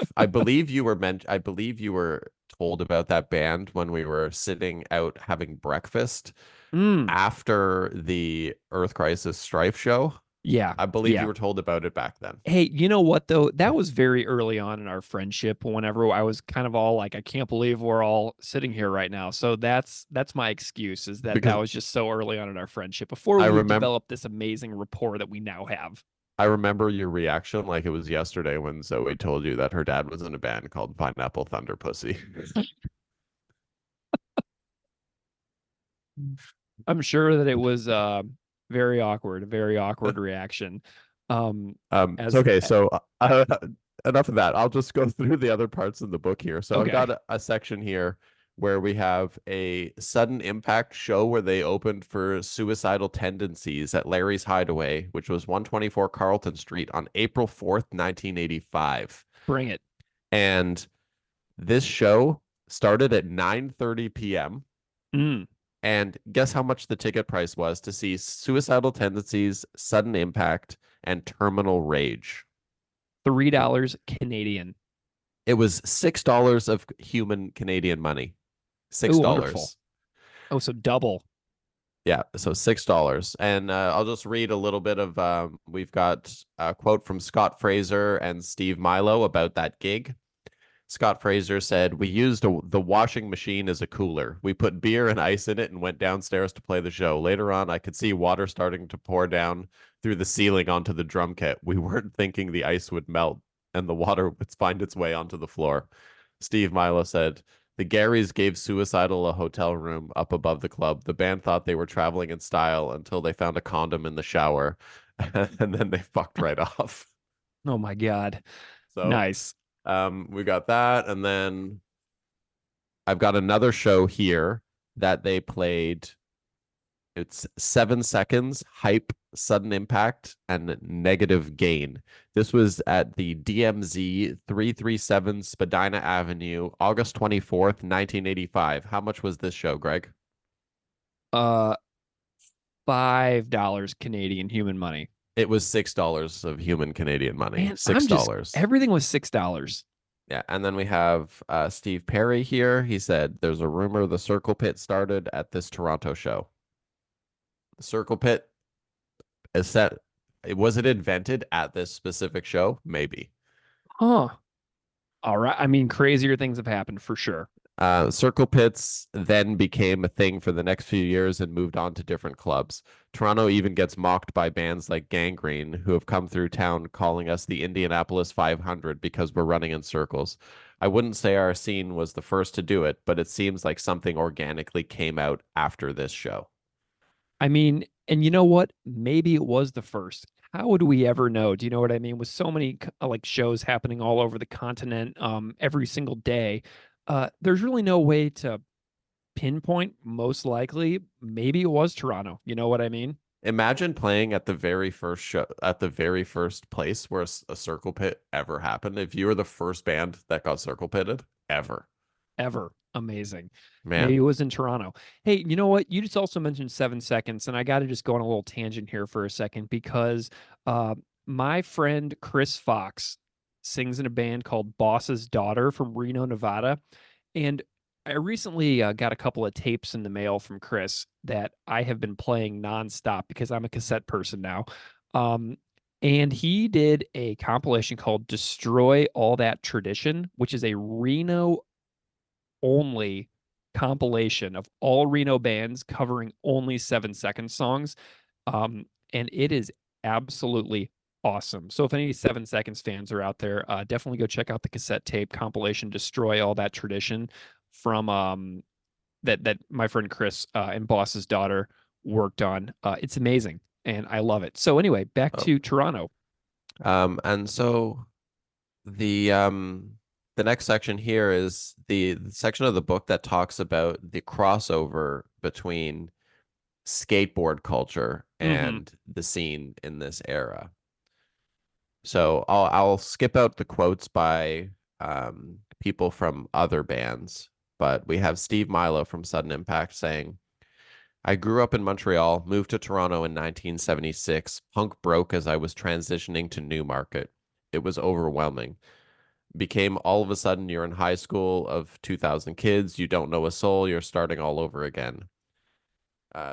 were told about that band when we were sitting out having breakfast Mm, after the Earth Crisis Strife show. yeah, I believe you yeah. were told about it back then. Hey, you know what though? That was very early on in our friendship whenever I was kind of all like, I can't believe we're all sitting here right now. So that's my excuse is that Because was just so early on in our friendship before I we remember developed this amazing rapport that we now have. I remember your reaction like it was yesterday when Zoe told you that her dad was in a band called Pineapple Thunder Pussy. I'm sure that it was very awkward, a very awkward reaction. So, As okay, so enough of that. I'll just go through the other parts of the book here. So I've got okay, a section here where we have a sudden impact show where they opened for Suicidal Tendencies at Larry's Hideaway, which was 124 Carlton Street on April 4th, 1985. bring it. And this show started at 9:30 p.m. Mm, And guess how much the ticket price was to see Suicidal Tendencies, Sudden Impact, and Terminal Rage? $3 Canadian. It was $6 of human Canadian money. Six Oh, wonderful. dollars. Oh, so double. Yeah, so $6. And I'll just read a little bit of we've got a quote from Scott Fraser and Steve Milo about that gig. Scott Fraser said, "We used the washing machine as a cooler. We put beer and ice in it and went downstairs to play the show. Later on, I could see water starting to pour down through the ceiling onto the drum kit. We weren't thinking the ice would melt and the water would find its way onto the floor." Steve Milo said, "The Garys gave Suicidal a hotel room up above the club. The band thought they were traveling in style until they found a condom in the shower, and then they fucked right off." Oh my God. So Nice. we got that, and then I've got another show here that they played. It's 7 seconds, hype, sudden impact, and negative gain. This was at the DMZ 337 Spadina Avenue, August 24th, 1985. How much was this show, Greg? Uh, $5 Canadian human money. It was $6 of human Canadian money. Man, Six dollars. everything was $6. Yeah, and then we have Steve Perry here. He said, "There's a rumor the Circle Pit started at this Toronto show." The Circle Pit is set. Was it invented at this specific show? Maybe. Huh. All right. I mean, crazier things have happened for sure. Circle Pits then became a thing for the next few years and moved on to different clubs. Toronto even gets mocked by bands like Gangrene, who have come through town calling us the Indianapolis 500 because we're running in circles. I wouldn't say our scene was the first to do it, but it seems like something organically came out after this show. I mean, and you know what? Maybe it was the first. How would we ever know? Do you know what I mean? With so many like shows happening all over the continent, every single day, there's really no way to pinpoint. Most likely, maybe it was Toronto. You know what I mean? Imagine playing at the very first show, at the very first place where a circle pit ever happened. If you were the first band that got circle pitted ever, Ever. Amazing. Maybe man. it was in Toronto. Hey, you know what? You just also mentioned 7 seconds, and I got to just go on a little tangent here for a second because My friend Chris Fox sings in a band called Boss's Daughter from Reno, Nevada. And I recently got a couple of tapes in the mail from Chris that I have been playing nonstop because I'm a cassette person now. Um, and he did a compilation called Destroy All That Tradition, which is a Reno only compilation of all Reno bands covering only 7 second songs. And it is absolutely awesome. So if any 7 seconds fans are out there, definitely go check out the cassette tape compilation Destroy All That Tradition from that my friend Chris and Boss's Daughter worked on. It's amazing and I love it. So anyway, back Oh. to Toronto. And so the next section here is the section of the book that talks about the crossover between skateboard culture Mm-hmm. and the scene in this era. So I'll skip out the quotes by people from other bands, but we have Steve Milo from Sudden Impact saying, I grew up in Montreal, moved to Toronto in 1976. Punk broke as I was transitioning to Newmarket. It was overwhelming. Became all of a sudden you're in high school of 2,000 kids, you don't know a soul, you're starting all over again.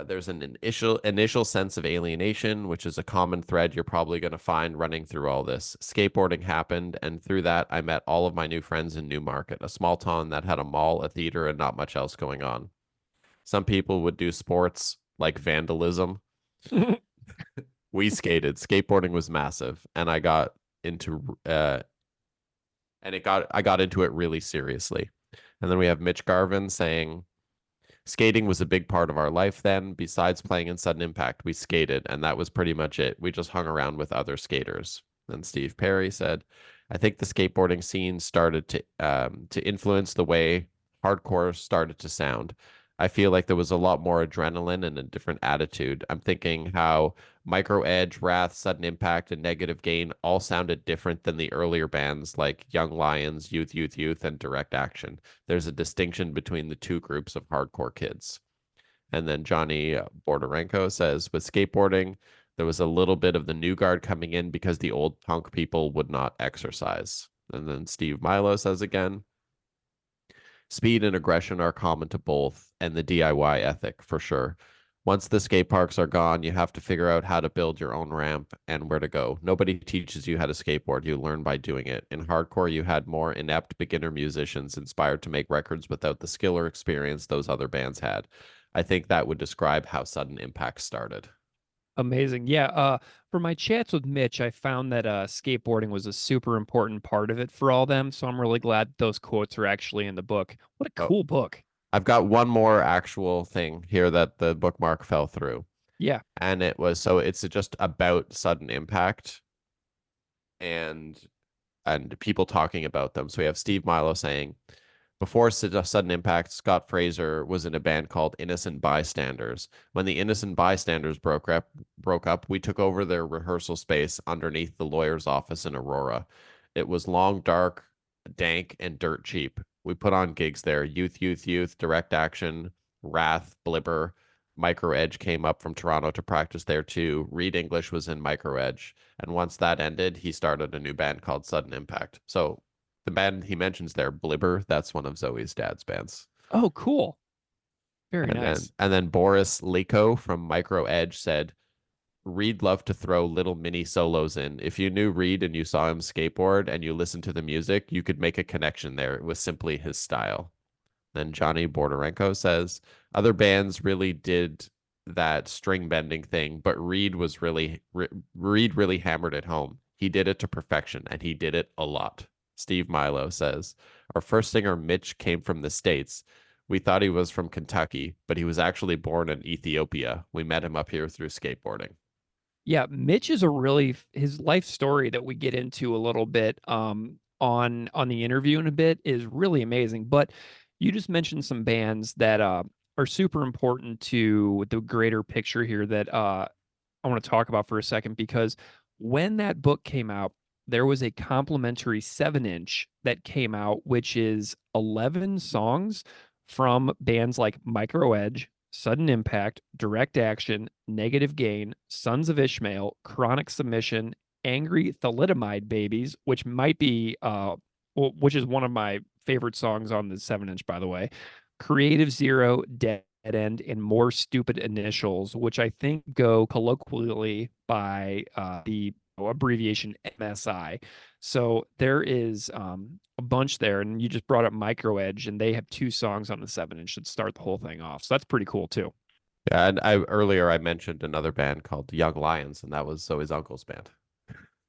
There's an initial sense of alienation, which is a common thread you're probably going to find running through all this. Skateboarding happened, and through that, I met all of my new friends in Newmarket, a small town that had a mall, a theater, and not much else going on. Some people would do sports like vandalism. We skated. Skateboarding was massive, and I got into it really seriously. And then we have Mitch Garvin saying, skating was a big part of our life then. Besides playing in Sudden Impact, we skated, and that was pretty much it. We just hung around with other skaters. Then Steve Perry said, I think the skateboarding scene started to influence the way hardcore started to sound. I feel like there was a lot more adrenaline and a different attitude. I'm thinking how Micro Edge, Wrath, Sudden Impact, and Negative Gain all sounded different than the earlier bands like Young Lions, Youth, Youth, Youth, and Direct Action. There's a distinction between the two groups of hardcore kids. And then Johnny Bordorenko says, with skateboarding, there was a little bit of the new guard coming in because the old punk people would not exercise. And then Steve Milo says again, speed and aggression are common to both, and the DIY ethic for sure. Once the skate parks are gone, you have to figure out how to build your own ramp and where to go. Nobody teaches you how to skateboard. You learn by doing it. In hardcore, you had more inept beginner musicians inspired to make records without the skill or experience those other bands had. I think that would describe how Sudden Impact started. Amazing. Yeah. For my chats with Mitch, I found that skateboarding was a super important part of it for all them. So I'm really glad those quotes are actually in the book. What a Oh, cool book. I've got one more actual thing here that the bookmark fell through. Yeah. And it's just about Sudden Impact and people talking about them. So we have Steve Milo saying, before Sudden Impact, Scott Fraser was in a band called Innocent Bystanders. When the Innocent Bystanders broke up, we took over their rehearsal space underneath the lawyer's office in Aurora. It was long, dark, dank, and dirt cheap. We put on gigs there. Youth, Youth, Youth, Direct Action, Wrath, Blibber. Micro Edge came up from Toronto to practice there too. Reed English was in Micro Edge. And once that ended, he started a new band called Sudden Impact. So the band he mentions there, Blibber, that's one of Zoe's dad's bands. Oh, cool. Very And then nice. Boris Liko from Micro Edge said, Reed loved to throw little mini solos in. If you knew Reed and you saw him skateboard and you listened to the music, you could make a connection there. It was simply his style. Then Johnny Bordorenko says, other bands really did that string bending thing, but Reed really hammered it home. He did it to perfection, and he did it a lot. Steve Milo says, our first singer Mitch came from the States. We thought he was from Kentucky, but he was actually born in Ethiopia. We met him up here through skateboarding. Yeah, Mitch is a really his life story that we get into a little bit on the interview in a bit is really amazing. But you just mentioned some bands that are super important to the greater picture here that I want to talk about for a second because when that book came out, there was a complimentary 7-inch that came out, which is 11 songs from bands like Micro Edge, Sudden Impact, Direct Action, Negative Gain, Sons of Ishmael, Chronic Submission, Angry Thalidomide Babies, which might be which is one of my favorite songs on the 7-inch, by the way. Creative Zero, Dead End, and More Stupid Initials, which I think go colloquially by the abbreviation MSI. So there is a bunch there, and you just brought up Micro Edge, and they have 2 songs on the 7-inch that start the whole thing off. So that's pretty cool too. Yeah, and I mentioned another band called Young Lions, and that was Zoe's uncle's band.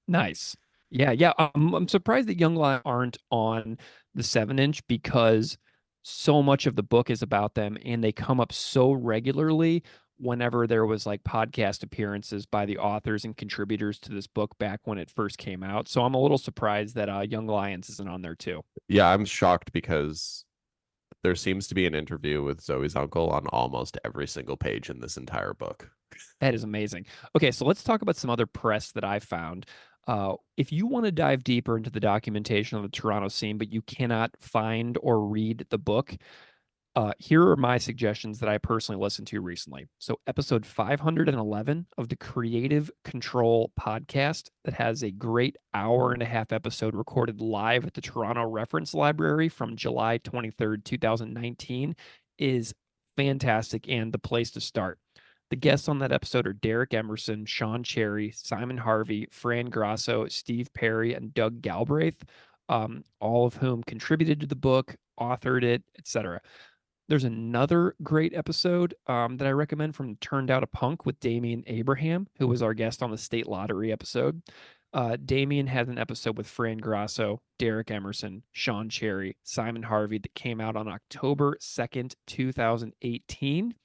Nice. Yeah, yeah. I'm surprised that Young Lion aren't on the 7-inch because so much of the book is about them, and they come up so regularly whenever there was like podcast appearances by the authors and contributors to this book back when it first came out. So I'm a little surprised that Young Lions isn't on there too. Yeah, I'm shocked because there seems to be an interview with Zoe's uncle on almost every single page in this entire book. That is amazing. Okay, so let's talk about some other press that I found. If you want to dive deeper into the documentation of the Toronto scene, but you cannot find or read the book, here are my suggestions that I personally listened to recently. So, episode 511 of the Creative Control podcast, that has a great hour-and-a-half episode recorded live at the Toronto Reference Library from July 23rd, 2019, is fantastic and the place to start. The guests on that episode are Derek Emerson, Sean Cherry, Simon Harvey, Fran Grasso, Steve Perry, and Doug Galbraith, all of whom contributed to the book, authored it, etc. There's another great episode that I recommend from Turned Out a Punk with Damian Abraham, who was our guest on the State Lottery episode. Damian had an episode with Fran Grasso, Derek Emerson, Sean Cherry, Simon Harvey that came out on October 2nd, 2018.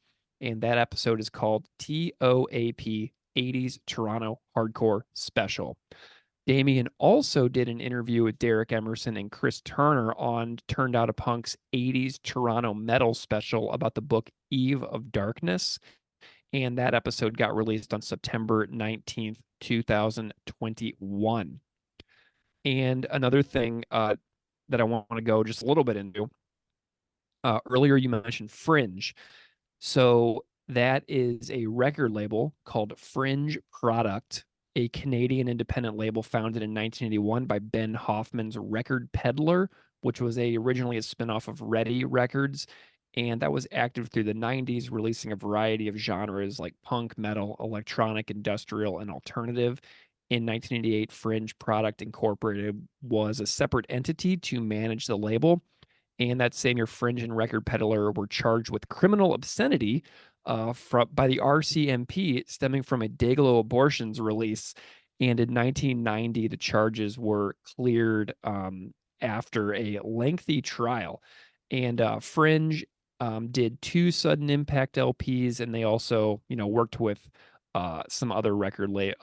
And that episode is called TOAP 80s Toronto Hardcore Special. Damien also did an interview with Derek Emerson and Chris Turner on Turned Out a Punk's 80s Toronto Metal special about the book Eve of Darkness. And that episode got released on September 19th, 2021. And another thing that I want to go just a little bit into, earlier you mentioned Fringe. So that is a record label called Fringe Product, a Canadian independent label founded in 1981 by Ben Hoffman's Record Peddler, which was originally a spinoff of Ready Records. And that was active through the 90s, releasing a variety of genres like punk, metal, electronic, industrial, and alternative. In 1988, Fringe Product Incorporated was a separate entity to manage the label. And that same year, Fringe and Record Peddler were charged with criminal obscenity by the RCMP stemming from a Dayglow Abortions release. And in 1990, the charges were cleared after a lengthy trial. And Fringe did 2 Sudden Impact LPs, and they also, worked with some other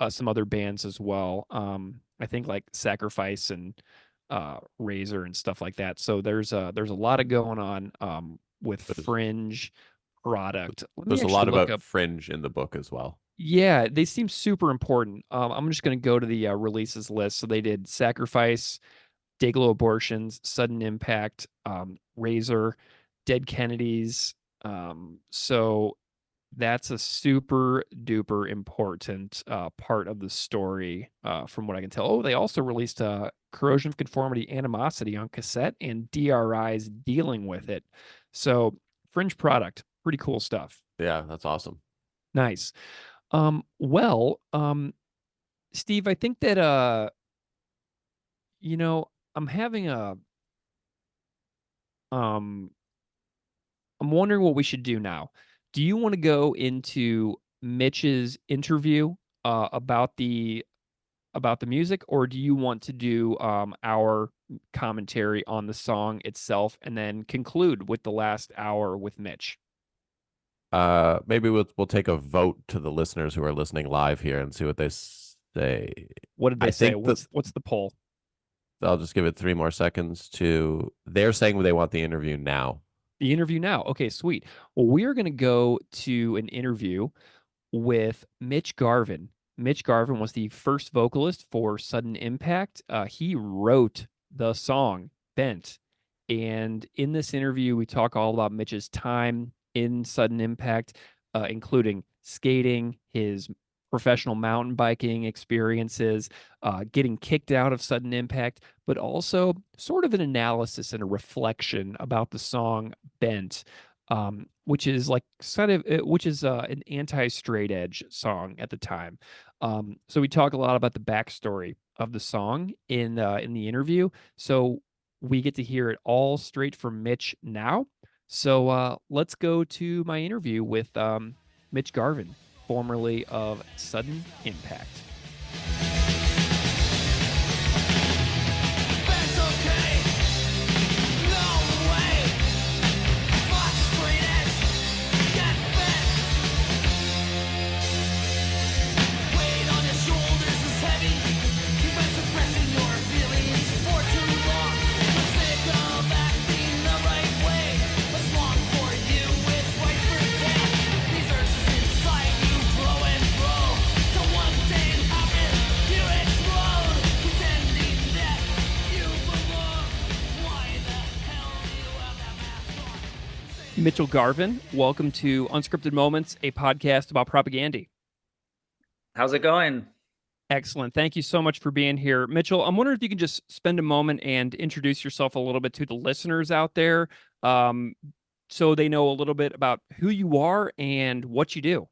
some other bands as well. I think like Sacrifice and Razor and stuff like that. So there's a lot of going on with Fringe Product. Let me There's a actually lot look about up. Fringe in the book as well. Yeah, they seem super important. I'm just going to go to the releases list. So they did Sacrifice, Dayglow Abortions, Sudden Impact, Razor, Dead Kennedys. So that's a super duper important part of the story, from what I can tell. Oh, they also released Corrosion of Conformity Animosity on cassette and DRI's Dealing with It. So, Fringe Product, pretty cool stuff. Yeah, that's awesome. Nice. Well, Steve, I think that I'm having um I'm wondering what we should do now. Do you want to go into Mitch's interview about the music, or do you want to do our commentary on the song itself and then conclude with the last hour with Mitch? Maybe we'll take a vote to the listeners who are listening live here and see what they say. What did they I say? think What's the poll? I'll just give it 3 more seconds to. They're saying they want the interview now. The interview now. Okay, sweet. Well, we are going to go to an interview with Mitch Garvin. Mitch Garvin was the first vocalist for Sudden Impact. He wrote the song Bent. And in this interview, we talk all about Mitch's time in Sudden Impact, including skating, his professional mountain biking experiences, getting kicked out of Sudden Impact, but also sort of an analysis and a reflection about the song Bent, which is like which is an anti-straight edge song at the time. So we talk a lot about the backstory of the song in the interview. So we get to hear it all straight from Mitch now. So let's go to my interview with Mitch Garvin, formerly of Sudden Impact. That's okay. No way. Watch straight edge. Get bent. Weight on your shoulders is heavy. You've been suppressing your feelings for too long. You're sick of acting the right way. What's wrong for you is right for them. These urges inside you grow and grow. Till one day it happens, you explode. Pretending that you belong. Why the hell do you have that mask on? Mitchell Garvin, welcome to Unscripted Moments, a podcast about propaganda. How's it going? Excellent. Thank you so much for being here. Mitchell, I'm wondering if you can just spend a moment and introduce yourself a little bit to the listeners out there, so they know a little bit about who you are and what you do.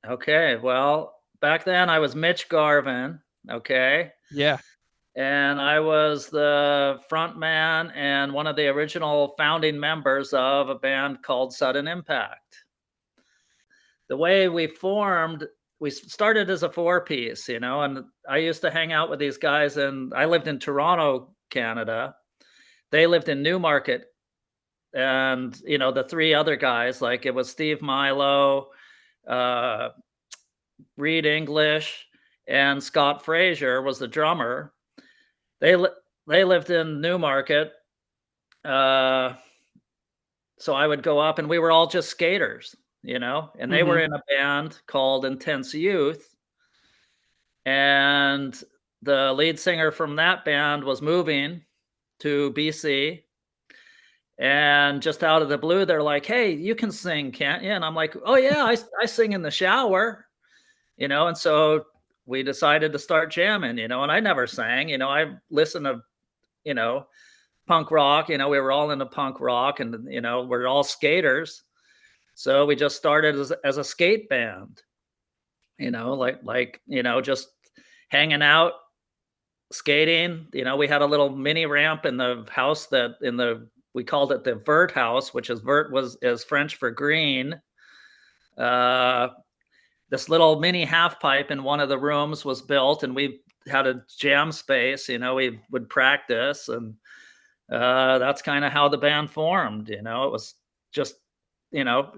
Okay, well, back then I was Mitch Garvin, okay? Yeah. And I was the front man and one of the original founding members of a band called Sudden Impact. The way we formed, we started as a 4-piece, and I used to hang out with these guys, and I lived in Toronto, Canada. They lived in Newmarket, and the 3 other guys, like it was Steve Milo, Reed English, and Scott Frazier was the drummer. They lived in Newmarket, so I would go up, and we were all just skaters, and they were in a band called Intense Youth, and the lead singer from that band was moving to BC. And just out of the blue, they're like, "Hey, you can sing, can't you?" And I'm like, "Oh yeah, I sing in the shower," And so we decided to start jamming, and I never sang, I listened to, punk rock, we were all into punk rock, and we're all skaters, so we just started as a skate band, just hanging out, skating. We had a little mini ramp in the house we called it the Vert house, which is is French for green. This little mini half pipe in one of the rooms was built, and we had a jam space. We would practice, and that's kind of how the band formed. It was just,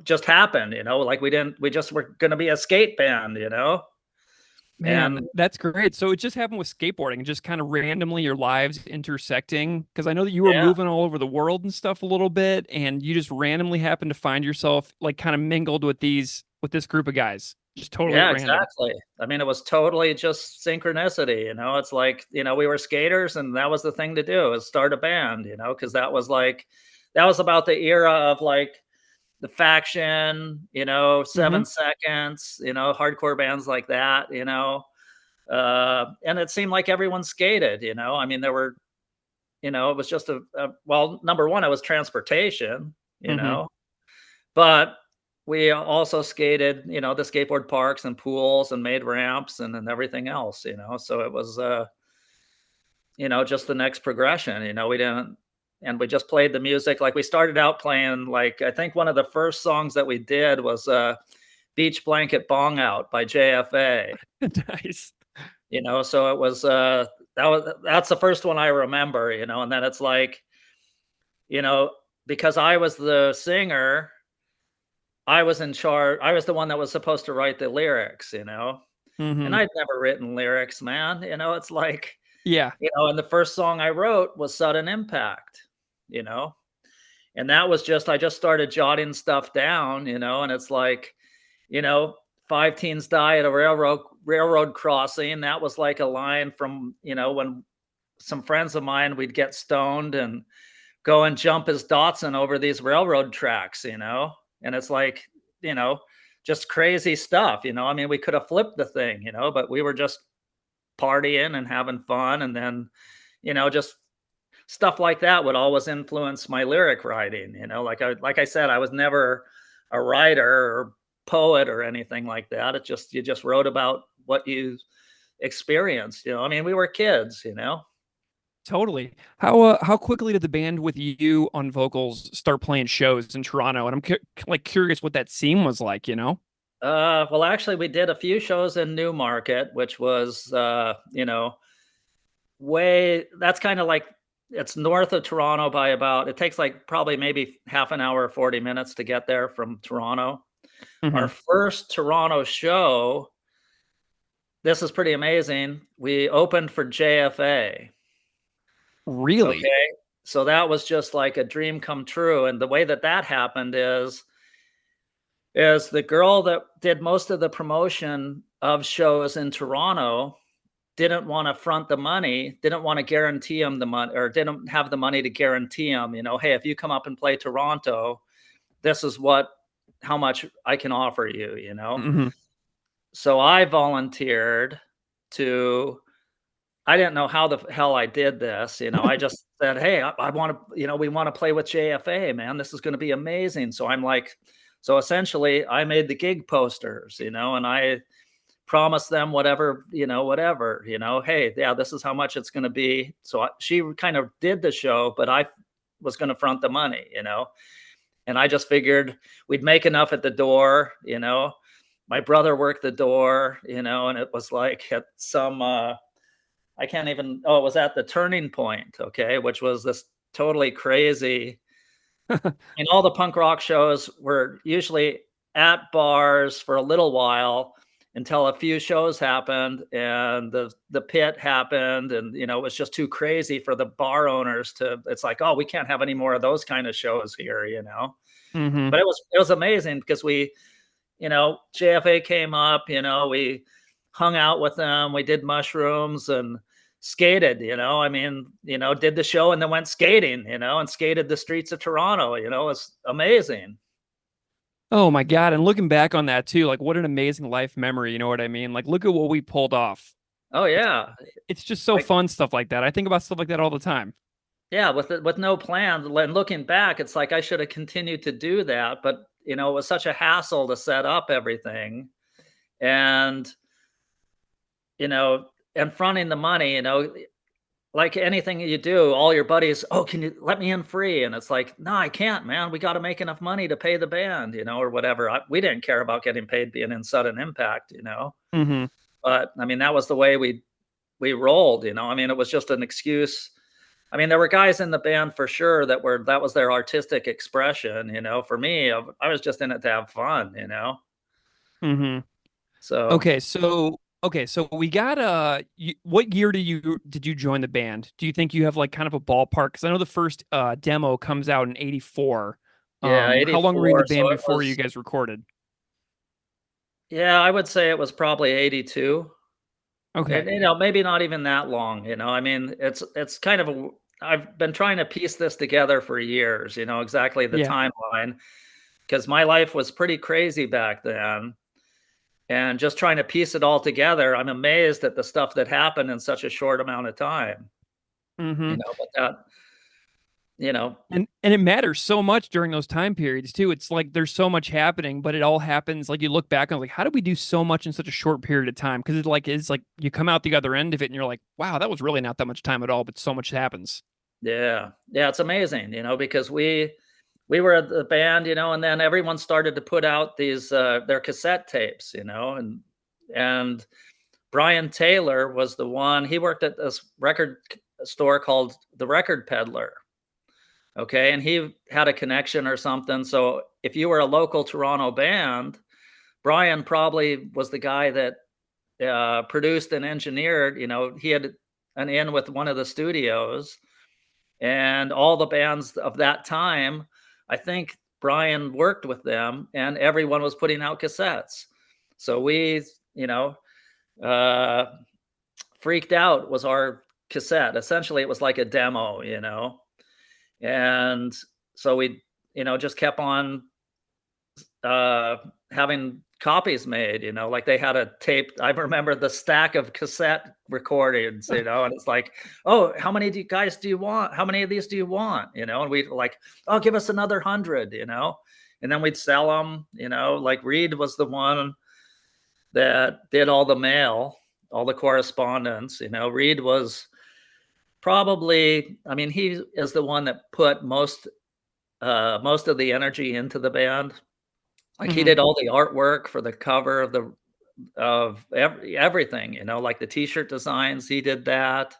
just happened. Like we just were going to be a skate band. Man, And that's great. So it just happened with skateboarding, just kind of randomly your lives intersecting. Because I know that you were yeah, moving all over the world and stuff a little bit, and you just randomly happened to find yourself like kind of mingled with this group of guys. Just totally yeah, random. exactly. I mean, it was totally just synchronicity. It's like, we were skaters, and that was the thing to do, is start a band. Because that was about the era of like the Faction, 7 Seconds, hardcore bands like that, and it seemed like everyone skated, I mean, there were, it was just well, number one, it was transportation, but we also skated, the skateboard parks and pools and made ramps and everything else, so it was, just the next progression, we didn't, and we just played the music. Like we started out playing, like, I think one of the first songs that we did was Beach Blanket Bong Out by JFA. Nice. So it was, that's the first one I remember, and then it's like, because I was the singer, I was in charge. I was the one that was supposed to write the lyrics, and I'd never written lyrics, man. It's like, Yeah. and the first song I wrote was Sudden Impact, and that was I just started jotting stuff down, and it's like, 5 teens die at a railroad crossing. That was like a line from, when some friends of mine, we'd get stoned and go and jump as Dotson over these railroad tracks, and it's like, just crazy stuff, you know. I mean, we could have flipped the thing, you know, but we were just partying and having fun. And then, you know, just stuff like that would always influence my lyric writing, you know. Like I said, I was never a writer or poet or anything like that. It just, you just wrote about what you experienced, you know. I mean, we were kids, you know. Totally. How quickly did the band with you on vocals start playing shows in Toronto? And I'm like curious what that scene was like, you know? Well, actually, we did a few shows in Newmarket, which was, you know, that's kind of like, it's north of Toronto by about, it takes like probably maybe half an hour, 40 minutes to get there from Toronto. Our Hmm. first Toronto show, this is pretty amazing. We opened for JFA. Really? Okay. So that was just like a dream come true. And the way that that happened is the girl that did most of the promotion of shows in Toronto didn't want to front the money, didn't want to guarantee him the money, or didn't have the money to guarantee him, you know, hey, if you come up and play Toronto, this is how much I can offer you, you know. Hmm. So I volunteered to, I didn't know how the hell I did this, you know. I just said, hey, I want to, you know, we want to play with JFA, man. This is going to be amazing. So I'm like, so essentially I made the gig posters, you know, and I promise them whatever, whatever, hey, yeah, this is how much it's going to be. So she kind of did the show, but I was going to front the money, and I just figured we'd make enough at the door, my brother worked the door, and it was like at some, I can't even, oh, it was at the Turning Point. Okay. Which was this totally crazy. And all the punk rock shows were usually at bars for a little while until a few shows happened and the pit happened, and it was just too crazy for the bar owners to, it's like, oh, we can't have any more of those kind of shows here. Hmm. But it was amazing because we, JFA came up, we hung out with them, we did mushrooms and skated, I mean, did the show and then went skating, and skated the streets of Toronto, it was amazing. Oh my God. And looking back on that too, like what an amazing life memory. You know what I mean? Like, look at what we pulled off. Oh It's, yeah. it's just so Like, fun, stuff like that. I think about stuff like that all the time. yeah, with no plan. And looking back, it's like I should have continued to do that, but it was such a hassle to set up everything. And you know, and fronting the money, like anything you do, all your buddies, oh, can you let me in free? And it's like, no, I can't, man. We got to make enough money to pay the band, or whatever. We didn't care about getting paid being in Sudden Impact, Hmm. but I mean, that was the way we rolled, I mean, it was just an excuse. I mean, there were guys in the band for sure that was their artistic expression, for me, I was just in it to have fun, Hmm. so. Okay, so we got what year did you join the band? Do you think you have like kind of a ballpark? Because I know the first demo comes out in '84. Yeah, How long were you in the 84. So band it before you was, guys recorded? yeah, I would say it was probably 82. Okay. And, maybe not even that long, I mean, it's kind of I've been trying to piece this together for years, exactly the Yeah. timeline, because my life was pretty crazy back then. And just trying to piece it all together, I'm amazed at the stuff that happened in such a short amount of time, Hmm. but that, you know, And it matters so much during those time periods too. It's like there's so much happening, but it all happens like you look back and like, how did we do so much in such a short period of time? Because it's like you come out the other end of it and you're like, wow, that was really not that much time at all, but so much happens. yeah, yeah, it's amazing, because we were at the band, and then everyone started to put out these their cassette tapes, and Brian Taylor was the one. He worked at this record store called the Record Peddler. Okay, and he had a connection or something. So if you were a local Toronto band, Brian probably was the guy that produced and engineered. He had an in with one of the studios, and all the bands of that time, I think Brian worked with them, and everyone was putting out cassettes. So we, uh, Freaked Out was our cassette. Essentially, it was like a demo, and so we, just kept on uh, having copies made, like they had a tape. I remember the stack of cassette recordings, and it's like, oh, how many guys do you want? How many of these do you want? And we'd like, oh, give us another 100, and then we'd sell them, like Reed was the one that did all the mail, all the correspondence. Reed was probably, I mean, he is the one that put most of the energy into the band. Like he Mhm. did all the artwork for the cover of everything, like the t-shirt designs, he did that.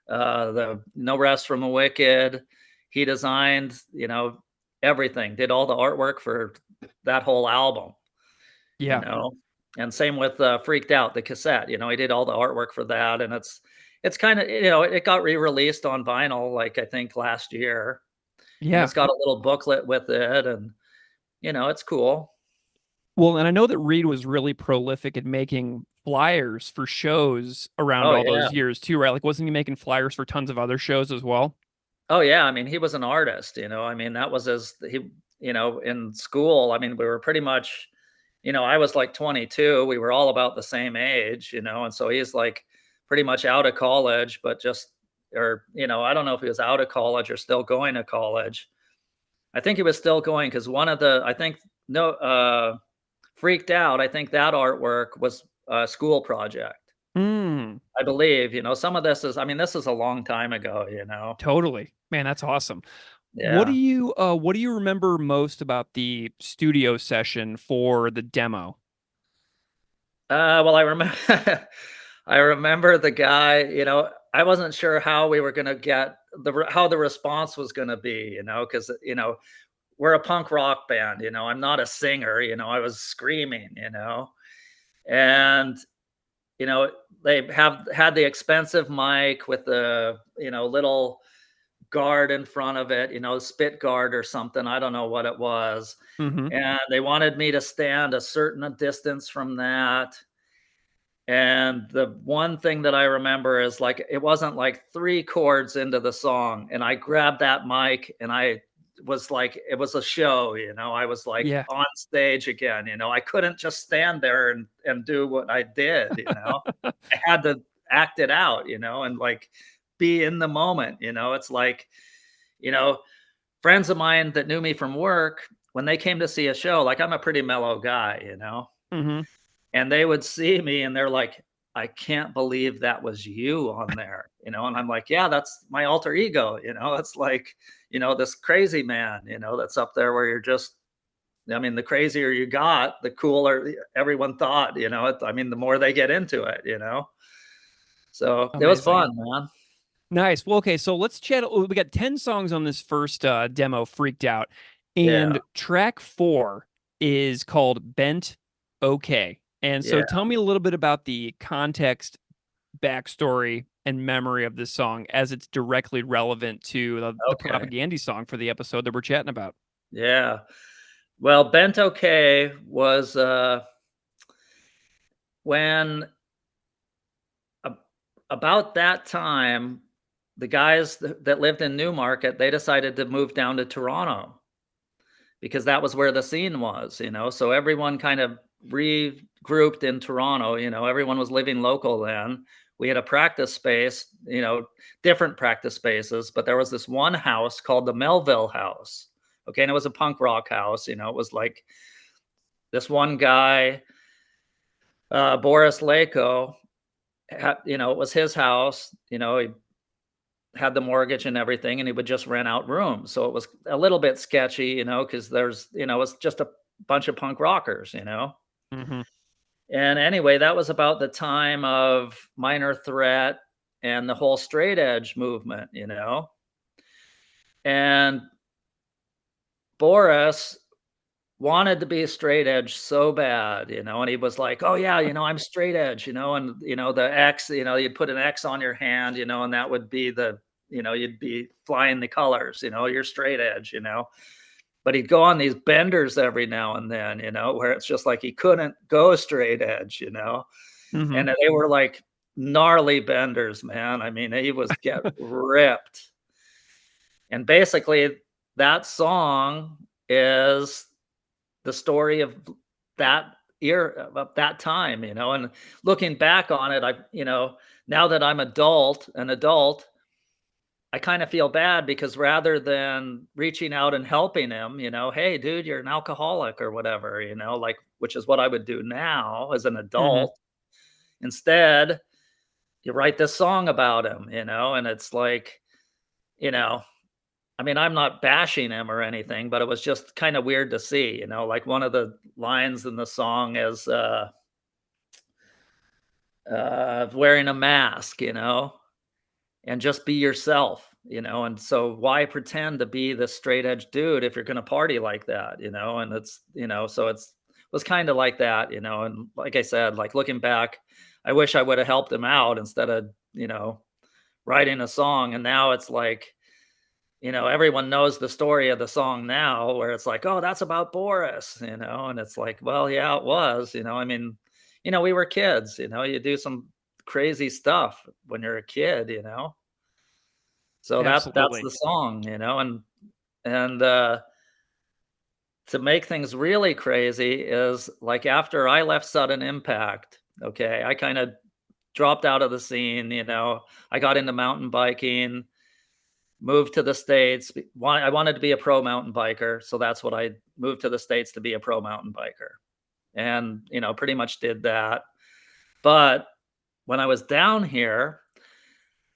The No Rest from the Wicked, he designed, everything, did all the artwork for that whole album, you Yeah. know. And same with Freaked Out, the cassette, he did all the artwork for that, and it's kind of, it got re-released on vinyl, like I think last year, and Yeah. it's got a little booklet with it, and it's cool. Well, and I know that Reed was really prolific at making flyers for shows around Oh all yeah. those years too, right? Like, wasn't he making flyers for tons of other shows as well? Oh yeah, I mean, he was an artist, I mean, that was in school, I mean, we were pretty much, I was like 22, we were all about the same age, and so he's like pretty much out of college, but I don't know if he was out of college or still going to college. I think he was still going because I think, no, Freaked Out, I think that artwork was a school project. Mm, I believe, some of this is, I mean, this is a long time ago. totally. Man, that's awesome. Yeah. What do you remember most about the studio session for the demo? Well, I remember I remember the guy, I wasn't sure how we were gonna get how the response was gonna be, because we're a punk rock band, I'm not a singer, I was screaming, and you know, they have had the expensive mic with the, little guard in front of it, spit guard or something. I don't know what it was. Mhm. And they wanted me to stand a certain distance from that. And the one thing that I remember is like it wasn't like 3 chords into the song, and I grabbed that mic and I was like, it was a show, I was like Yeah. on stage again, I couldn't just stand there and do what I did, I had to act it out, and like be in the moment, it's like, you know, friends of mine that knew me from work, when they came to see a show, like I'm a pretty mellow guy, Mhm. and they would see me and they're like, "I can't believe that was you on there," and I'm like, "Yeah, that's my alter ego," it's like, this crazy man, that's up there where you're just, I mean, the crazier you got, the cooler everyone thought, I mean, the more they get into it. So it was Amazing. fun, man. Nice. Well, okay, so let's chat. We got 10 songs on this first demo, Freaked Out. Yeah, And track 4 is called Bent Okay. And so yeah, tell me a little bit about the context, backstory, and memory of this song as it's directly relevant to the okay, Propaganda song for the episode that we're chatting about. yeah. Well, Bent Okay was, when a about that time, the guys that lived in Newmarket, they decided to move down to Toronto because that was where the scene was, so everyone kind of regrouped in Toronto, everyone was living local then. We had a practice space, different practice spaces, but there was this one house called the Melville House, okay, and it was a punk rock house, it was like this one guy, Boris Lako, it was his house, he had the mortgage and everything, and he would just rent out rooms. So it was a little bit sketchy, because it's just a bunch of punk rockers. Mhm. And anyway, that was about the time of Minor Threat and the whole straight edge movement. And Boris wanted to be straight edge so bad, and he was like, "Oh yeah, I'm straight edge," and the X, you'd put an X on your hand, and that would be you'd be flying the colors, you're straight edge. But he'd go on these benders every now and then, where it's just like he couldn't go straight edge. Mhm. And they were like gnarly benders, man. I mean, he was get ripped. And basically that song is the story of that of that time, and looking back on it, now that I'm an adult, I kind of feel bad because rather than reaching out and helping him, hey, dude, you're an alcoholic or whatever, like, which is what I would do now as an Mhm. adult. Instead, you write this song about him, and it's like, you know, I mean, I'm not bashing him or anything, but it was just kind of weird to see, like one of the lines in the song is wearing a mask, and just be yourself, and so why pretend to be this straight edge dude if you're going to party like that, and it's, so it's was kind of like that, and like I said, like looking back, I wish I would have helped him out instead of, writing a song. And now it's like, everyone knows the story of the song now where it's like, oh, that's about Boris, and it's like, well, yeah, it was, I mean, we were kids, you do some crazy stuff when you're a kid, so that's Absolutely. the song, and to make things really crazy is like after I left Sudden Impact, okay, I kind of dropped out of the scene, I got into mountain biking, moved to the States. I wanted to be a pro mountain biker, so that's what I moved to the States to be a pro mountain biker. And, pretty much did that. But when I was down here,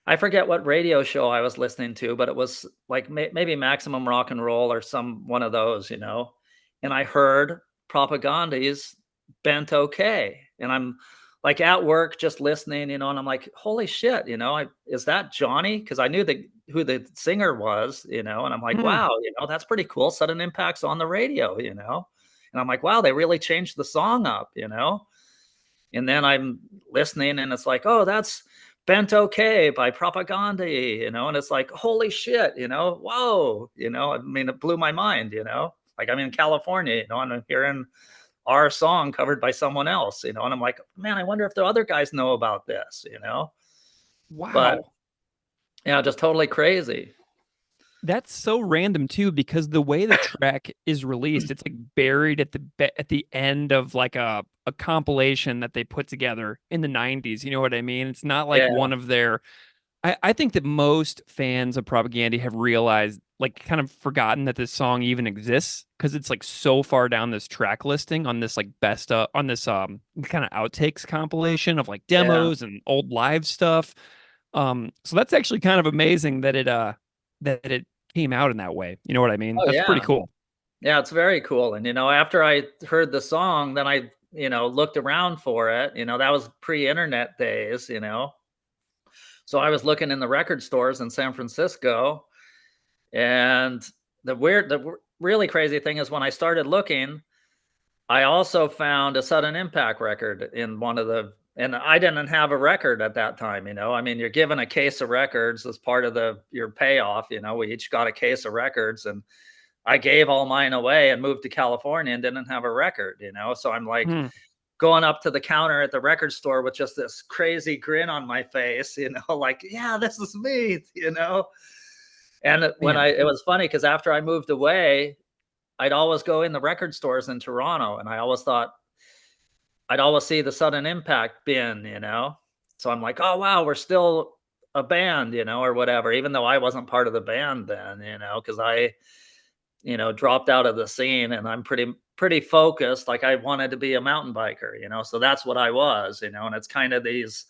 I forget what radio show I was listening to, but it was like maybe Maximum Rock and Roll or some one of those, and I heard Propaganda's Bent Okay. And I'm like at work just listening, and I'm like, holy shit, is that Johnny? Because I knew who the singer was, and I'm like, Hmm. wow, that's pretty cool. Sudden Impact's on the radio, and I'm like, wow, they really changed the song up, and then I'm listening and it's like, oh, that's Bent Okay by Propaganda, and it's like, holy shit, whoa, I mean, it blew my mind, like I'm in California, and I'm hearing our song covered by someone else, and I'm like, man, I wonder if the other guys know about this, but Wow. yeah, just totally crazy. That's so random too, because the way the track is released, it's like buried at at the end of like a compilation that they put together in the 90s. You know what I mean? It's not like Yeah, one of their I think that most fans of Propaganda have realized, like, kind of forgotten that this song even exists because it's like so far down this track listing on this like best on this kind of outtakes compilation of like yeah. demos and old live stuff. So that's actually kind of amazing that it came out in that way. You know what I mean? Oh That's pretty yeah. cool. Yeah, it's very cool. And after I heard the song, then I, looked around for it. That was pre-internet days, So I was looking in the record stores in San Francisco, and really crazy thing is when I started looking, I also found a Sudden Impact record in one of and I didn't have a record at that time, I mean, you're given a case of records as part of your payoff, we each got a case of records, and I gave all mine away and moved to California and didn't have a record, so I'm like Hmm. going up to the counter at the record store with just this crazy grin on my face, like, yeah, this is me, And Man. it was funny because after I moved away, I'd always go in the record stores in Toronto, and I always thought I'd always see the Sudden Impact bin, So I'm like, oh wow, we're still a band, or whatever, even though I wasn't part of the band then, because I, dropped out of the scene, and I'm pretty focused. Like I wanted to be a mountain biker, so that's what I was, and it's kind of these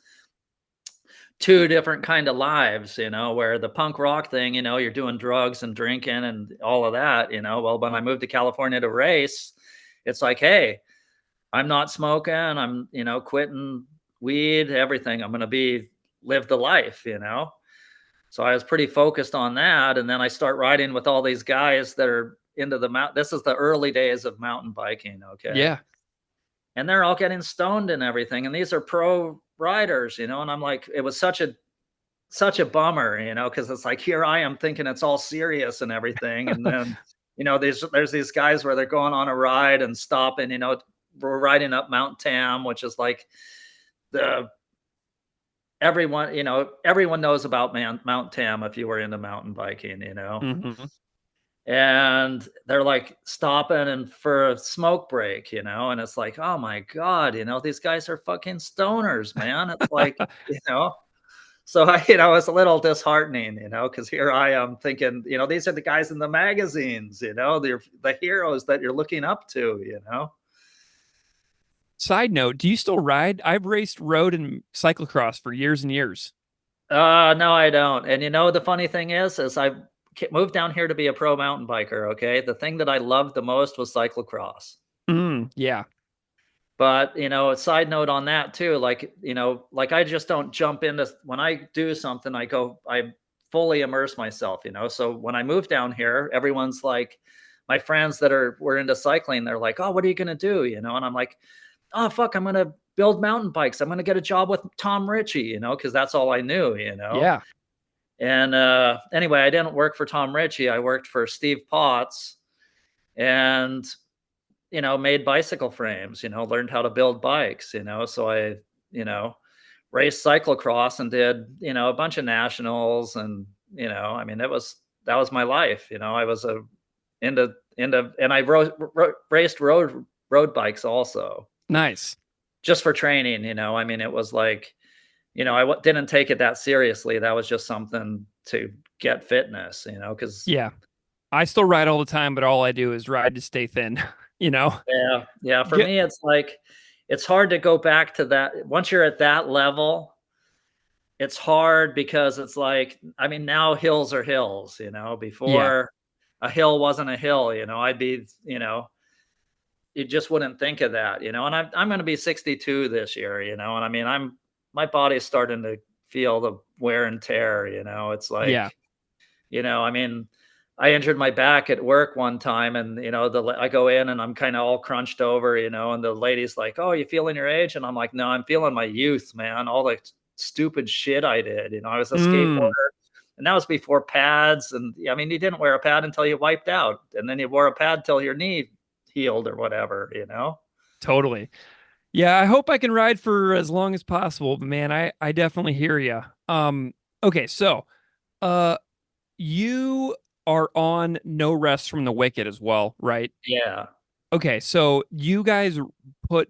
two different kind of lives, where the punk rock thing, you're doing drugs and drinking and all of that, well, when I moved to California to race, it's like, hey, I'm not smoking, I'm, quitting weed, everything. I'm going to live the life, So I was pretty focused on that. And then I start riding with all these guys that are into the mountain. This is the early days of mountain biking. Okay. Yeah. And they're all getting stoned and everything. And these are pro riders, and I'm like, it was such a bummer, because it's like, here I am thinking it's all serious and everything. And then, there's these guys where they're going on a ride and stopping, we're riding up Mount Tam, which is like the everyone knows about Mount Tam if you were into mountain biking, Hmm. and they're like stopping and for a smoke break, and it's like, oh my God, these guys are fucking stoners, man. It's like, you know, so it's a little disheartening, because here I am thinking, these are the guys in the magazines, they're the heroes that you're looking up to. Side note, do you still ride? I've raced road and cyclocross for years and years. No, I don't. And the funny thing is I moved down here to be a pro mountain biker. Okay, the thing that I loved the most was cyclocross. Yeah. But a side note on that too, like I just don't jump into when I do something. I fully immerse myself. So when I moved down here, everyone's like, my friends that were into cycling, they're like, "Oh, what are you gonna do?" And I'm like, "Oh, fuck, I'm gonna build mountain bikes. I'm gonna get a job with Tom Ritchie, because that's all I knew. Yeah. And anyway, I didn't work for Tom Ritchie. I worked for Steve Potts and, made bicycle frames, learned how to build bikes. So I, you know, raced cyclocross and did, a bunch of nationals. And, I mean, that was my life. I was and I raced road bikes also Nice. just for training. I mean, it was like, didn't take it that seriously. That was just something to get fitness, because Yeah. I still ride all the time, but all I do is ride to stay thin, you know? yeah, for Get, me, it's like it's hard to go back to that. Once you're at that level, it's hard because it's like, I mean, now hills are hills. yeah. Before a hill wasn't a hill, I'd be, you just wouldn't think of that. And I'm going to be 62 this year, and I mean, my body's starting to feel the wear and tear. It's Yeah. like, I mean, I injured my back at work one time, and I go in and I'm kind of all crunched over, and the lady's like, "Oh, you feeling your age?" And I'm like, "No, I'm feeling my youth, man. All the stupid shit I did. I was a Mm, skateboarder, and that was before pads. And I mean, you didn't wear a pad until you wiped out, and then you wore a pad till your knee healed or whatever. totally. Yeah, I hope I can ride for as long as possible, but man, I definitely hear you. Okay, so uh you are on No Rest from the Wicked as well, right? Yeah. Okay, so you guys put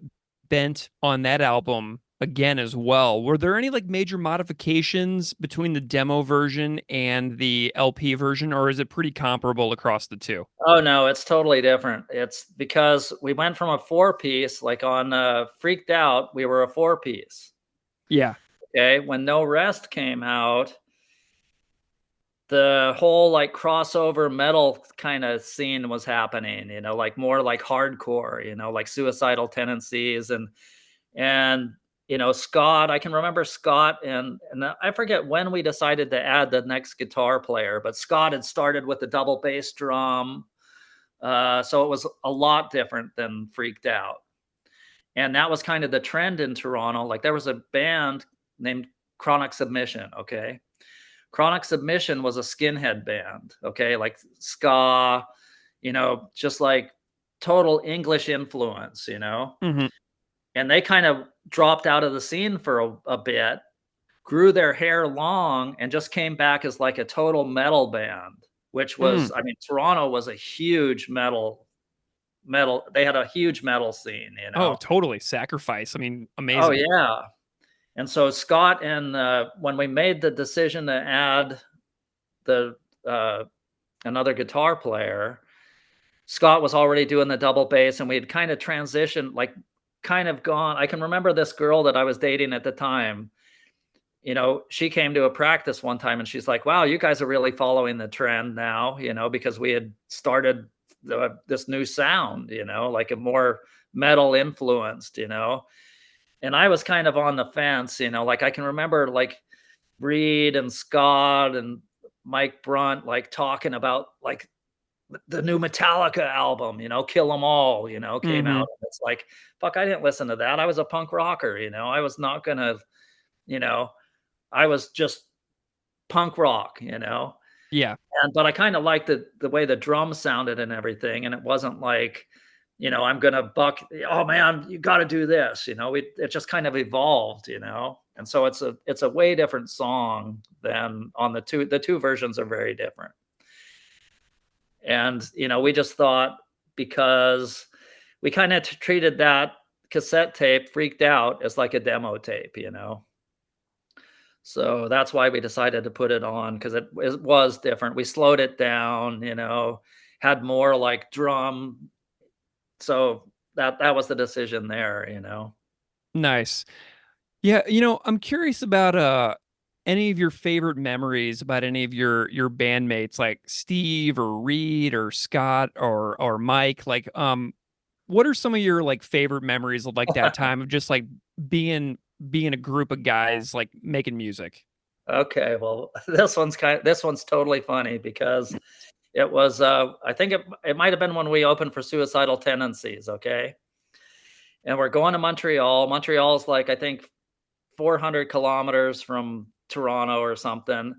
Bent on that album again as well. Were there any like major modifications between the demo version and the LP version, or is it pretty comparable across the two? Oh no, it's totally different. It's because we went from a four piece, like on Freaked Out, we were a four piece. Yeah. Okay. When No Rest came out, the whole like crossover metal kind of scene was happening, like more like hardcore, like Suicidal Tendencies and Scott. I can remember Scott and I forget when we decided to add the next guitar player, but Scott had started with the double bass drum. So it was a lot different than Freaked Out. And that was kind of the trend in Toronto. Like there was a band named Chronic Submission. Okay. Chronic Submission was a skinhead band. Okay. Like ska, just like total English influence. Hmm. And they kind of dropped out of the scene for a bit, grew their hair long, and just came back as like a total metal band, which was, Mm. I mean, Toronto was a huge metal. They had a huge metal scene, you Oh, know. totally. Sacrifice. I mean, Oh amazing. yeah. And so Scott and when we made the decision to add the another guitar player, Scott was already doing the double bass, and we had kind of transitioned, like kind of gone. I can remember this girl that I was dating at the time. She came to a practice one time and she's like, "Wow, you guys are really following the trend now, because we had started this new sound, like a more metal influenced. And I was kind of on the fence, like I can remember like Reed and Scott and Mike Brunt like talking about like the new Metallica album, Kill 'Em All, came Hmm. out. And it's like, fuck, I didn't listen to that. I was a punk rocker. I was not gonna, you know, I was just punk rock. Yeah. But I kinda liked the way the drums sounded and everything, and it wasn't like, I'm gonna buck, "Oh, man, you gotta do this," it just kind of evolved. And so it's a way different song than on the two versions are very different. And, we just thought, because we kind of treated that cassette tape, Freaked Out, as like a demo tape. So that's why we decided to put it on, because it was different. We slowed it down, had more like drum. So that was the decision there. Nice. Yeah, I'm curious about any of your favorite memories about any of your bandmates, like Steve or Reed or Scott or Mike. Like, what are some of your like favorite memories of like that time of just like being a group of guys like making music? Okay, well, this one's totally funny, because it was I think it might have been when we opened for Suicidal Tendencies, okay? And we're going to Montreal. Montreal's like, I think, 400 kilometers from Toronto or something.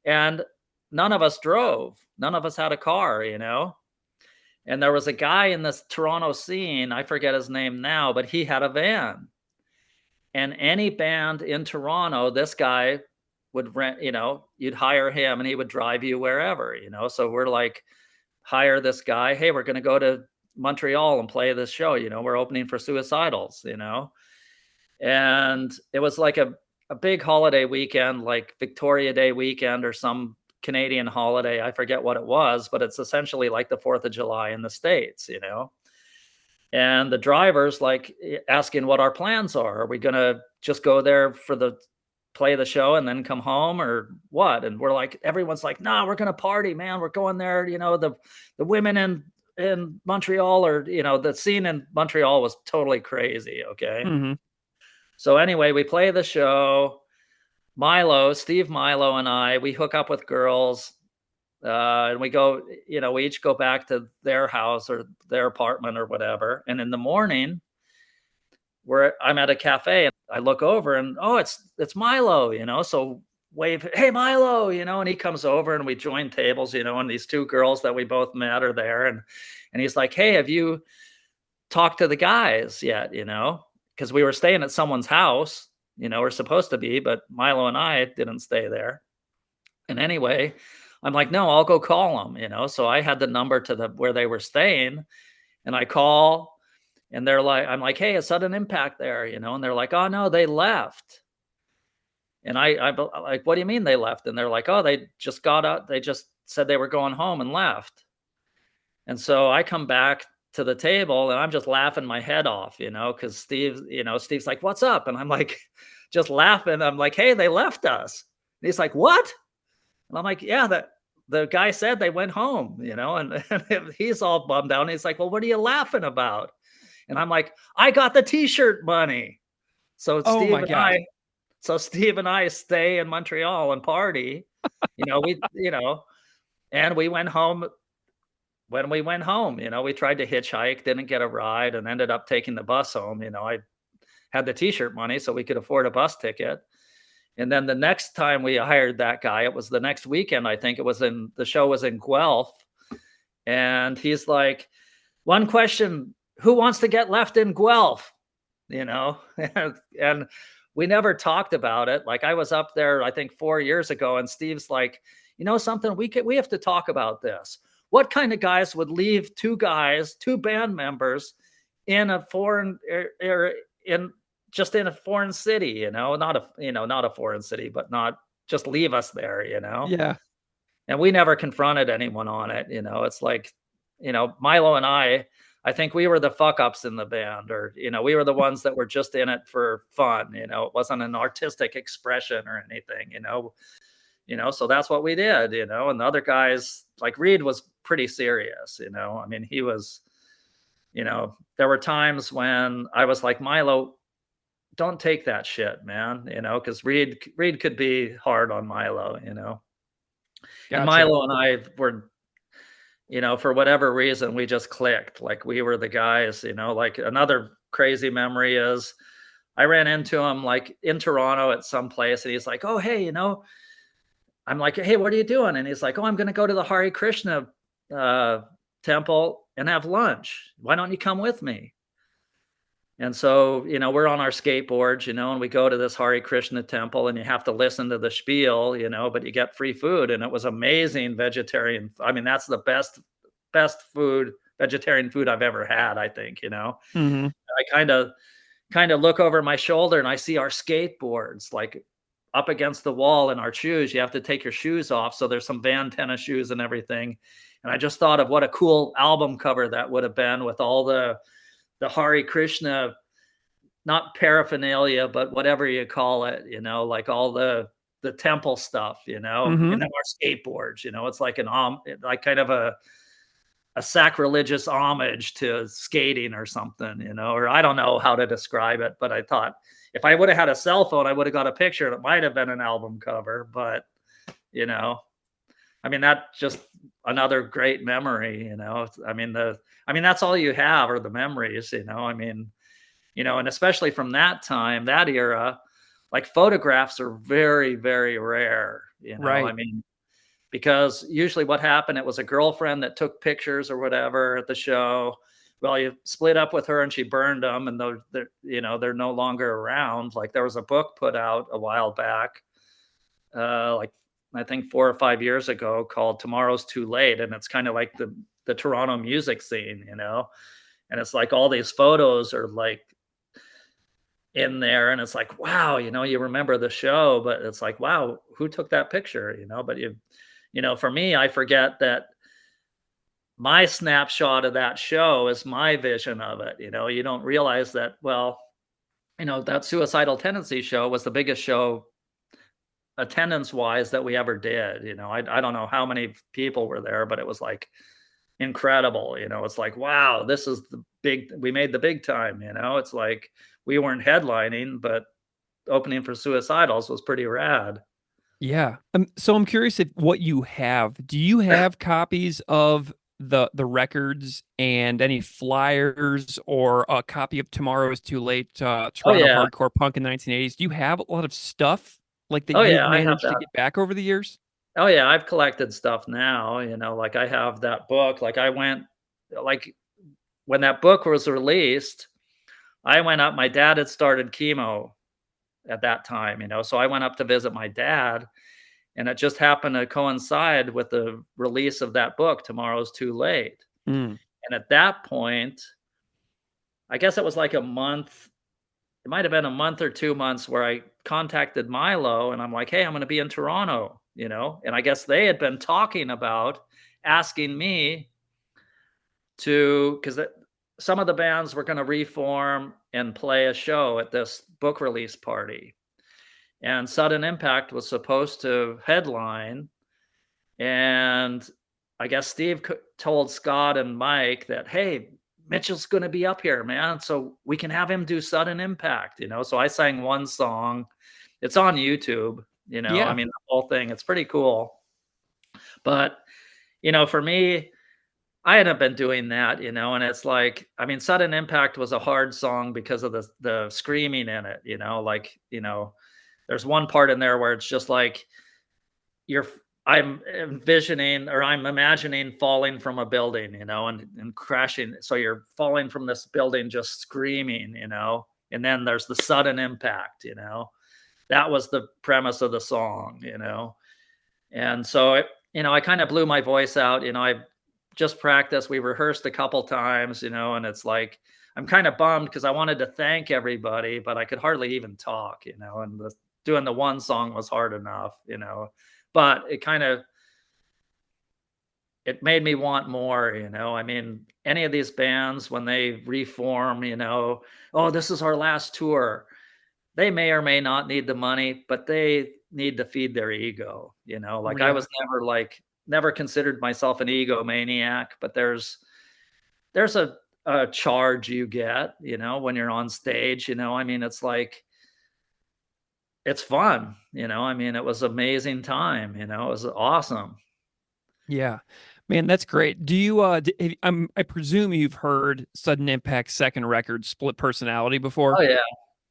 And none of us drove. None of us had a car. And there was a guy in this Toronto scene, I forget his name now, but he had a van. And any band in Toronto, this guy would rent, you'd hire him and he would drive you wherever. So we're like, hire this guy. Hey, we're going to go to Montreal and play this show. We're opening for Suicidals. And it was like a big holiday weekend, like Victoria Day weekend or some Canadian holiday. I forget what it was, but it's essentially like the 4th of July in the States. And the driver's like asking what our plans are. Are we going to just go there for play the show and then come home, or what? And we're like, everyone's like, no, we're going to party, man. We're going there. The women in Montreal, or, the scene in Montreal was totally crazy. Okay. Hmm. So anyway, we play the show. Steve Milo and I, we hook up with girls, and we go, we each go back to their house or their apartment or whatever. And in the morning, I'm at a cafe and I look over and, oh, it's Milo. So wave, hey Milo, and he comes over and we join tables, and these two girls that we both met are there, and he's like, hey, have you talked to the guys yet? Because we were staying at someone's house, we're supposed to be, but Milo and I didn't stay there. And anyway, I'm like, no, I'll go call them. So I had the number to where they were staying, and I call, and they're like, I'm like, hey, a sudden impact there, and they're like, oh no, they left. And I'm like, what do you mean they left? And they're like, oh, they just got out. They just said they were going home and left. And so I come back to the table and I'm just laughing my head off, because Steve's like, what's up? And I'm like, just laughing. I'm like, hey, they left us. And he's like, what? And I'm like, yeah, the guy said they went home, and he's all bummed out. And he's like, well, what are you laughing about? And I'm like, I got the t-shirt money. So Oh my God. Steve and I stay in Montreal and party, and we went home. When we went home, we tried to hitchhike, didn't get a ride, and ended up taking the bus home. I had the t-shirt money so we could afford a bus ticket. And then the next time we hired that guy, it was the next weekend. I think the show was in Guelph. And he's like, one question, who wants to get left in Guelph? And we never talked about it. Like, I was up there, I think 4 years ago, and Steve's like, something, we have to talk about this. What kind of guys would leave two band members in a foreign just in a foreign city, not a foreign city, but not just leave us there. Yeah. And we never confronted anyone on it. It's like, Milo and I think we were the fuck ups in the band, or, we were the ones that were just in it for fun. It wasn't an artistic expression or anything, so that's what we did, and the other guys, like Reed, was pretty serious. I mean, he was, there were times when I was like, Milo, don't take that shit, man, because Reed could be hard on Milo. And Gotcha. Milo and I were, for whatever reason, we just clicked. Like, we were the guys. Like, another crazy memory is I ran into him like in Toronto at some place, and he's like, oh, hey, I'm like, hey, what are you doing? And he's like, oh, I'm going to go to the Hare Krishna temple and have lunch. Why don't you come with me? And so, we're on our skateboards, and we go to this Hare Krishna temple, and you have to listen to the spiel, but you get free food. And it was amazing vegetarian. I mean, that's the best best food, vegetarian food I've ever had, I think, Hmm. I kind of look over my shoulder and I see our skateboards like up against the wall and our shoes. You have to take your shoes off. So there's some Van tennis shoes and everything. And I just thought of what a cool album cover that would have been with all the Hare Krishna, not paraphernalia, but whatever you call it, like all the temple stuff, Hmm. and then our skateboards, it's like like kind of a sacrilegious homage to skating or something, or I don't know how to describe it, but I thought if I would have had a cell phone, I would have got a picture. It might have been an album cover, but you know, I mean, that's just another great memory, I mean, that's all you have are the memories, I mean, and especially from that time, that era, like photographs are very, very rare, I Right. mean, because usually what happened, it was a girlfriend that took pictures or whatever at the show. Well, you split up with her and she burned them, and they're no longer around. Like there was a book put out a while back, like I think 4 or 5 years ago, called "Tomorrow's Too Late," and it's kind of like the Toronto music scene, and it's like all these photos are like in there, and it's like, wow, you remember the show, but it's like, wow, who took that picture, but for me, I forget that my snapshot of that show is my vision of it. You don't realize that, well, that Suicidal Tendency show was the biggest show attendance wise that we ever did. I don't know how many people were there, but it was like incredible. It's like, wow, this is we made the big time. It's like we weren't headlining, but opening for Suicidals was pretty rad. Yeah. So I'm curious if what you have. Do you have copies of the records and any flyers or a copy of Tomorrow Is Too Late, Oh Toronto yeah. hardcore punk in the 1980s? Do you have a lot of stuff like that Oh you've yeah, I have managed to that. get back over the years? Oh yeah, I've collected stuff now, like I have that book. Like I went like when that book was released, I went up. My dad had started chemo at that time, so I went up to visit my dad, and it just happened to coincide with the release of that book, Tomorrow's Too Late. Mm. And at that point, I guess it was like a month, it might have been a month or 2 months where I contacted Milo and I'm like, "Hey, I'm gonna be in Toronto," and I guess they had been talking about asking me to, because some of the bands were gonna reform and play a show at this book release party, and Sudden Impact was supposed to headline, and I guess Steve told Scott and Mike that, "Hey, Mitchell's gonna be up here, man, so we can have him do Sudden Impact," so I sang one song. It's on YouTube, I Yeah. mean, the whole thing, it's pretty cool. But, for me, I hadn't been doing that, and it's like, I mean, Sudden Impact was a hard song because of the screaming in it, like, there's one part in there where it's just like you're I'm envisioning or I'm imagining falling from a building, and crashing. So you're falling from this building just screaming, and then there's the sudden impact, That was the premise of the song, And so I kind of blew my voice out, I just practiced. We rehearsed a couple times, and it's like I'm kind of bummed because I wanted to thank everybody, but I could hardly even talk, and doing the one song was hard enough, but it made me want more, I mean, any of these bands when they reform, oh, this is our last tour. They may or may not need the money, but they need to feed their ego, like I Yeah. was never considered myself an egomaniac, but there's a charge you get, when you're on stage, I mean, it's like it's fun, I mean, it was amazing time, it was awesome. Yeah. Man, that's great. Do you I presume you've heard Sudden Impact's second record, Split Personality, before? Oh yeah.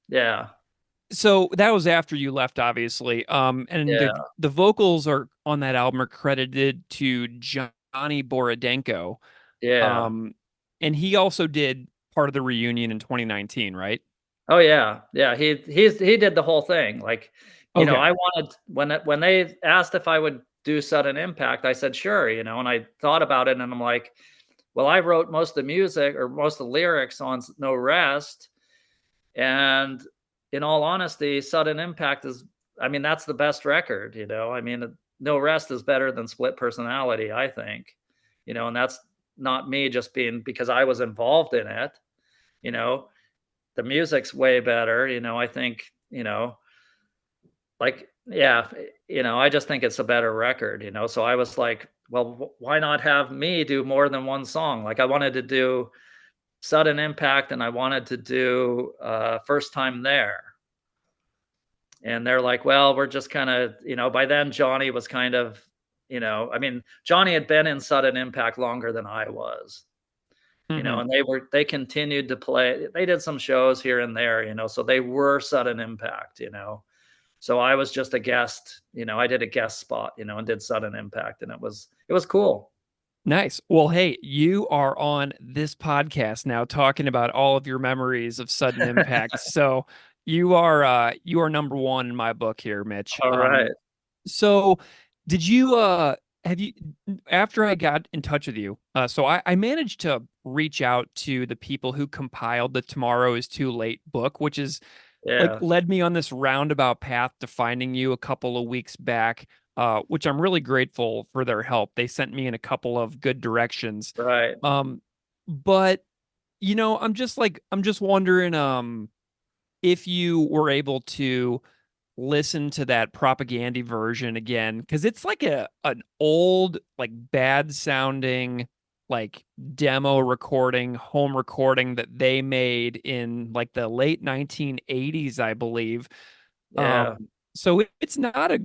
Yeah. So that was after you left, obviously. And Yeah. the vocals are on that album are credited to Johnny Borodenko. Yeah. Um, and he also did part of the reunion in 2019, right? Oh yeah. Yeah. He did the whole thing. Like, Okay. I wanted when they asked if I would do Sudden Impact?" I said, "Sure," and I thought about it, and I'm like, "Well, I wrote most of the music or most of the lyrics on No Rest, and in all honesty, Sudden Impact is, I mean, that's the best record, I mean, No Rest is better than Split Personality, I think, and that's not me just being because I was involved in it, you know. The music's way better, I think, like, yeah, I just think it's a better record, so I was like, well, why not have me do more than one song? Like I wanted to do Sudden Impact and I wanted to do First Time There. And they're like, well, we're just kind of, by then Johnny was kind of, I mean, Johnny had been in Sudden Impact longer than I was, Mhm. and they continued to play. They did some shows here and there, so they were Sudden Impact, So I was just a guest, I did a guest spot, and did Sudden Impact, and it was cool. Nice. Well, hey, you are on this podcast now talking about all of your memories of Sudden Impact. So you are number one in my book here, Mitch. All right. So did you have you after I got in touch with you, so I managed to reach out to the people who compiled the Tomorrow is Too Late book, which is like Yeah. led me on this roundabout path to finding you a couple of weeks back, which I'm really grateful for their help. They sent me in a couple of good directions. Right. Um, but I'm just wondering, if you were able to listen to that propaganda version again, because it's like an old, like bad sounding, like demo recording, home recording that they made in like the late 1980s, I believe. Yeah. So it's not a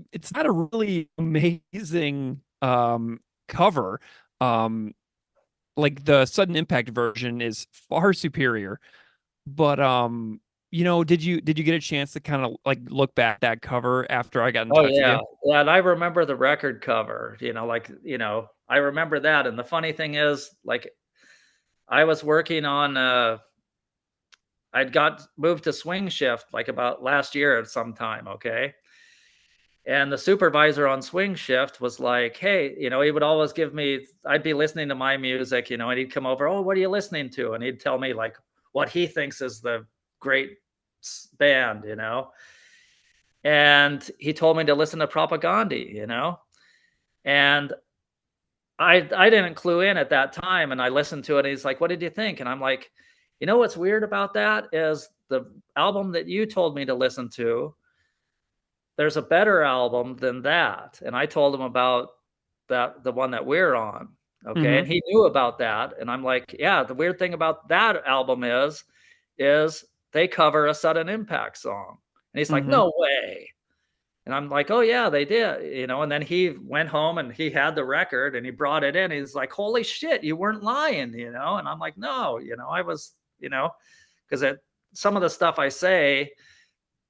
really amazing cover. Um, like the Sudden Impact version is far superior. But did you get a chance to kind of like look back at that cover after I got in Oh, touch with yeah. you? Yeah, and I remember the record cover, like, I remember that, and the funny thing is, like, I was working on, I'd got moved to swing shift, like, about last year at some time, okay? And the supervisor on swing shift was like, "Hey," he would always give me I'd be listening to my music, and he'd come over, "Oh, what are you listening to?" And he'd tell me, like, what he thinks is the great band, and he told me to listen to Propaganda, and I didn't clue in at that time, and I listened to it, and he's like, "What did you think?" And I'm like, "You know what's weird about that is the album that you told me to listen to, there's a better album than that." And I told him about the one that we're on, okay, Hmm. and he knew about that, and I'm like, "Yeah, the weird thing about that album is they cover a Sudden Impact song." And he's like, Hmm. "No way." And I'm like, "Oh, yeah, they did," and then he went home and he had the record and he brought it in. He's like, "Holy shit, you weren't lying," and I'm like, "No, I was," because some of the stuff I say,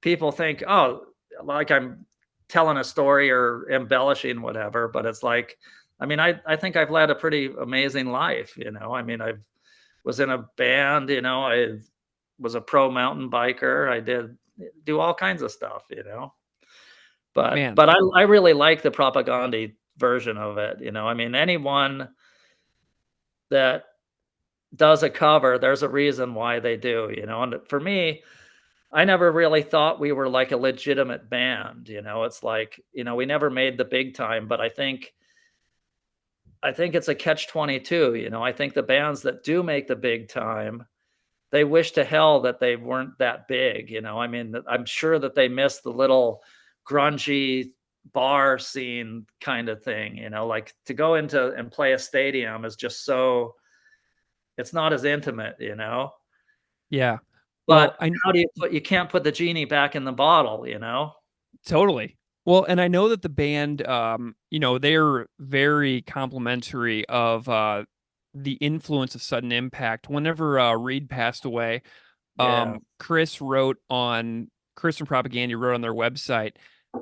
people think, oh, like I'm telling a story or embellishing whatever, but it's like, I mean, I think I've led a pretty amazing life, I mean, I was in a band, I was a pro mountain biker. I did do all kinds of stuff, but Man, I really like the Propaganda version of it, I mean, anyone that does a cover, there's a reason why they do, and for me, I never really thought we were like a legitimate band, it's like, we never made the big time, but I think it's a catch 22, I think the bands that do make the big time, they wish to hell that they weren't that big, I mean, I'm sure that they miss the little grungy bar scene kind of thing, like to go into and play a stadium is just so it's not as intimate, yeah. Well, but I how do you can't put the genie back in the bottle, totally. Well, and I know that the band, they're very complimentary of the influence of Sudden Impact. Whenever Reed passed away, Yeah. Chris from Propaganda wrote on their website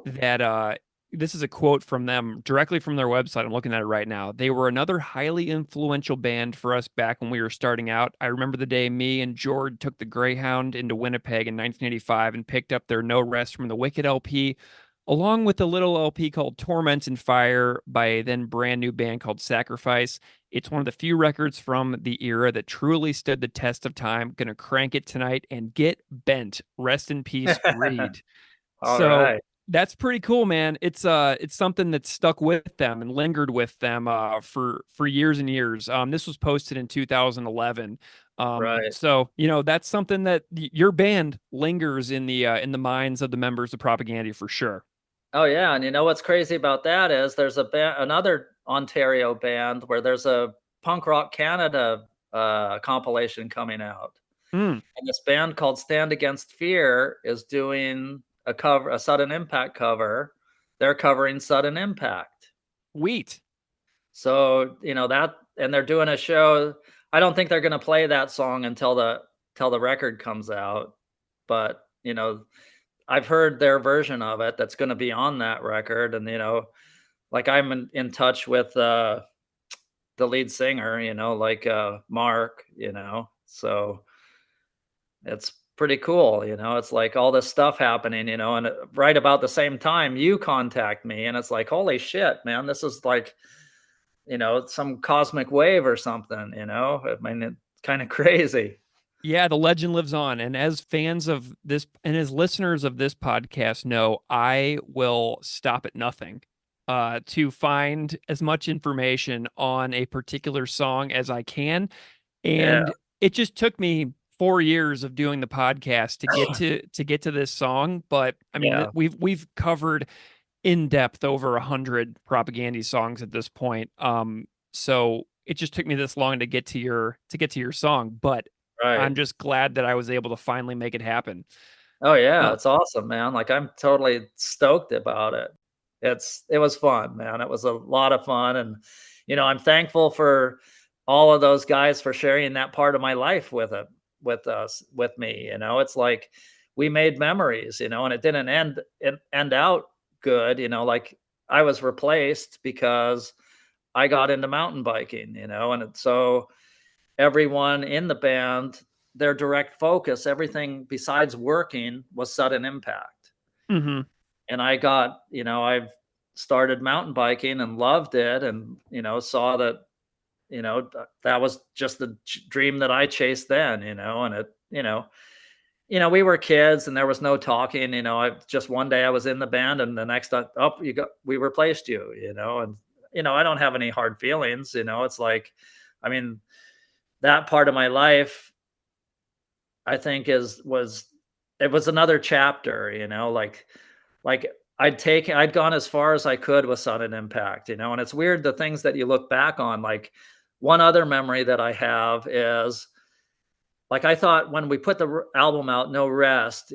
that this is a quote from them directly from their website. I'm looking at it right now. They were another highly influential band for us back when we were starting out. I remember the day me and Jord took the Greyhound into Winnipeg in 1985 and picked up their No Rest from the Wicked LP. along with a little LP called Torment and Fire by a then brand new band called Sacrifice. It's one of the few records from the era that truly stood the test of time. Gonna crank it tonight and get bent. Rest in peace, Reed. All So right. that's pretty cool, man. It's something that stuck with them and lingered with them for years and years. This was posted in 2011. Right. So that's something that your band lingers in the minds of the members of Propaganda for sure. Oh yeah, and you know what's crazy about that is there's another Ontario band where there's a Punk Rock Canada compilation coming out. Mm, And this band called Stand Against Fear is doing a Sudden Impact cover. They're covering Sudden Impact. wheat. So, that, and they're doing a show. I don't think they're going to play that song until the record comes out, but I've heard their version of it that's going to be on that record. And like I'm in touch with the lead singer, like Mark, so it's pretty cool. It's like all this stuff happening, and right about the same time you contact me, and it's like, holy shit, man, this is like, some cosmic wave or something. I mean, it's kind of crazy. Yeah, the legend lives on. And as fans of this and as listeners of this podcast know, I will stop at nothing to find as much information on a particular song as I can. Yeah. And it just took me 4 years of doing the podcast to get to this song. But I mean, Yeah. we've covered in depth over 100 Propaganda songs at this point. So it just took me this long to get to your song, but I'm Right. just glad that I was able to finally make it happen. Oh yeah, Uh, it's awesome, man. Like I'm totally stoked about it. It was fun, man. It was a lot of fun, and I'm thankful for all of those guys for sharing that part of my life with me. It's like we made memories, and it didn't end out good. Like I was replaced because I got into mountain biking, so everyone in the band, their direct focus, everything besides working was Sudden Impact. mhm. And I've started mountain biking and loved it, and, saw that, that was just the dream that I chased then, and we were kids and there was no talking, I just one day I was in the band and the next time, oh, we replaced you, and, I don't have any hard feelings, it's like, I mean, that part of my life, I think it was another chapter, like I'd gone as far as I could with Sudden Impact, and it's weird the things that you look back on. Like one other memory that I have is like I thought when we put the album out, No Rest,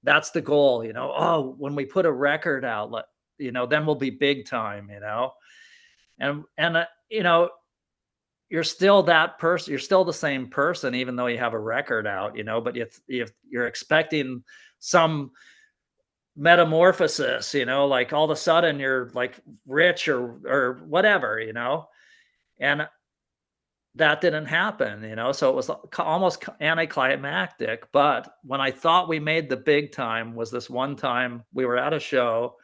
that's the goal, oh, when we put a record out, then we'll be big time, and you're still that person. You're still the same person, even though you have a record out, but you're expecting some metamorphosis, like all of a sudden you're like rich or whatever, and that didn't happen, so it was almost anticlimactic. But when I thought we made the big time was this one time we were at a show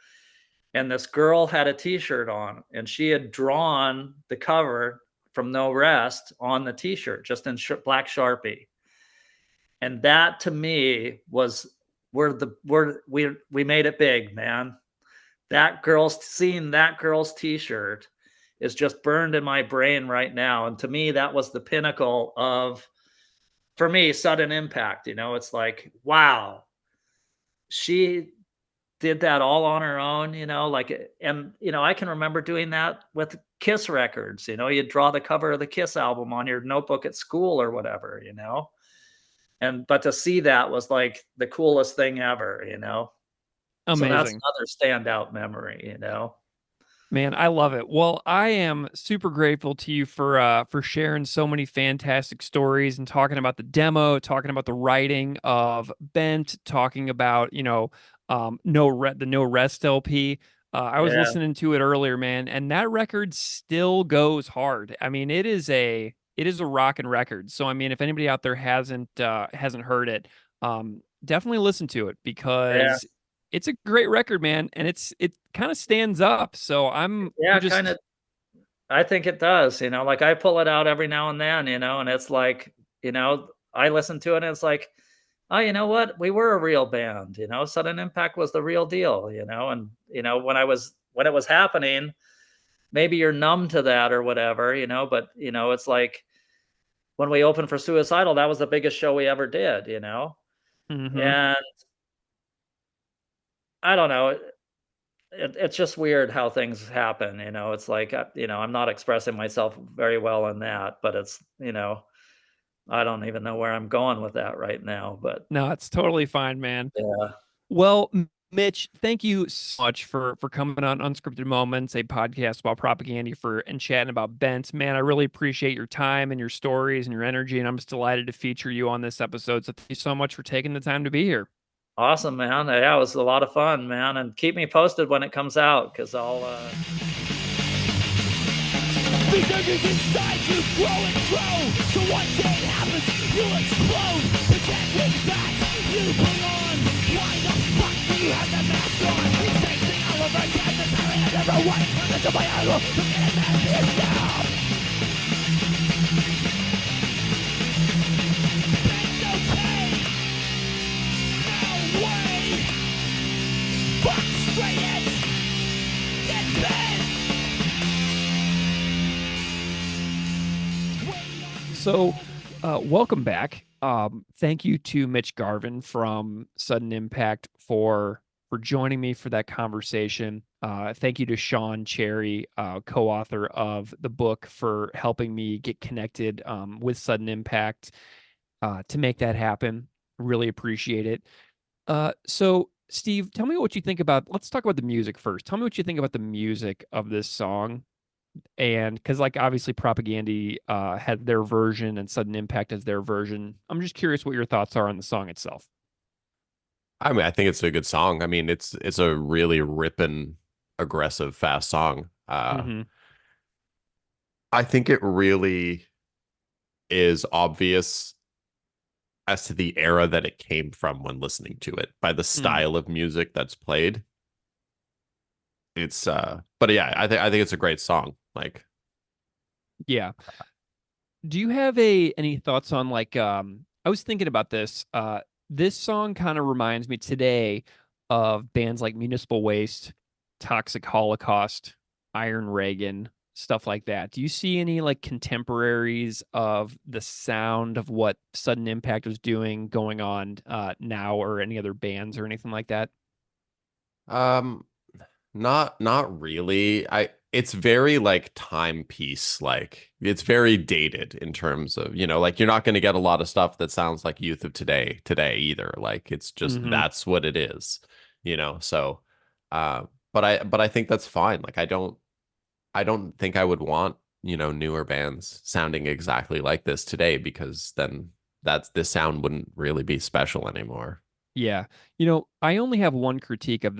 and this girl had a t-shirt on and she had drawn the cover from No Rest on the t-shirt just in black Sharpie. And that to me was we made it big, man. Seeing that girl's t-shirt is just burned in my brain right now. And to me, that was the pinnacle of, for me, Sudden Impact. It's like, wow, she did that all on her own, and I can remember doing that with Kiss records. You'd draw the cover of the Kiss album on your notebook at school or whatever, and but to see that was like the coolest thing ever, so that's Amazing. another standout memory, Man, I love it. Well, I am super grateful to you for sharing so many fantastic stories and talking about the demo, talking about the writing of Bent, talking about, the No Rest LP. I was Yeah, listening to it earlier, man, and that record still goes hard. I mean, it is a rockin' record. So I mean, if anybody out there hasn't heard it, definitely listen to it yeah, because it's a great record, man, and it kind of stands up. So I'm Yeah, kind just of. I think it does. Like I pull it out every now and then, and it's like, I listen to it and it's like, oh, you know what? We were a real band, Sudden Impact was the real deal, and when it was happening, maybe you're numb to that or whatever, but it's like when we opened for Suicidal, that was the biggest show we ever did, Mhm. and I don't know. It's just weird how things happen. It's like, I'm not expressing myself very well in that, but I don't even know where I'm going with that right now, but No, it's totally fine, man. yeah, Well, Mitch, thank you so much for coming on Unscripted Moments, a podcast about propaganda for and chatting about Bent. Man, I really appreciate your time and your stories and your energy, and I'm just delighted to feature you on this episode. So thank you so much for taking the time to be here. awesome, man. Yeah, it was a lot of fun, man, and keep me posted when it comes out because I'll. Because it's inside you, grow and grow. So one day it happens, you explode. Pretending that you belong. Why the fuck do you have that mask on? Same thing all over again. The story I never wanted to listen to my idol. To get a man yourself. It's okay. No way. Fuck straight in. It's been. So, welcome back. Thank you to Mitch Garvin from Sudden Impact for joining me for that conversation. Thank you to Sean Cherry, co-author of the book, for helping me get connected with Sudden Impact to make that happen. Really appreciate it. So, Steve, tell me what you think about. Let's talk about the music first. Tell me what you think about the music of this song, and because like obviously Propaganda had their version and Sudden Impact has their version. I'm just curious what your thoughts are on the song itself. I mean, I think it's a good song. I mean, it's a really ripping, aggressive, fast song. Hmm. I think it really is obvious as to the era that it came from when listening to it by the Mm, style of music that's played. It's but yeah, I think it's a great song. Like, yeah. Do you have a any thoughts on like I was thinking about this. This song kind of reminds me today of bands like Municipal Waste, Toxic Holocaust, Iron Reagan, stuff like that. Do you see any like contemporaries of the sound of what Sudden Impact was doing going on now, or any other bands or anything like that? um not really. It's very like timepiece, like it's very dated in terms of, like you're not going to get a lot of stuff that sounds like youth of today either. Like it's just Hmm. that's what it is, So but I think that's fine. Like I don't think I would want, newer bands sounding exactly like this today because then this sound wouldn't really be special anymore. Yeah. I only have one critique of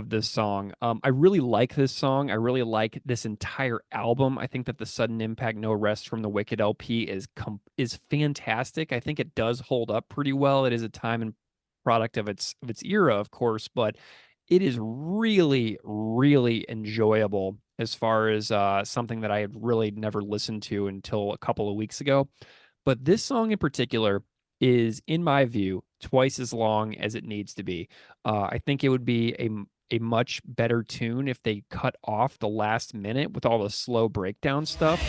this song. I really like this song. I really like this entire album. I think that the Sudden Impact No Rest from the Wicked LP is fantastic. I think it does hold up pretty well. It is a time and product of its era, of course, but it is really, really enjoyable as far as something that I had really never listened to until a couple of weeks ago. But this song in particular is, in my view, twice as long as it needs to be. I think it would be a much better tune if they cut off the last minute with all the slow breakdown stuff.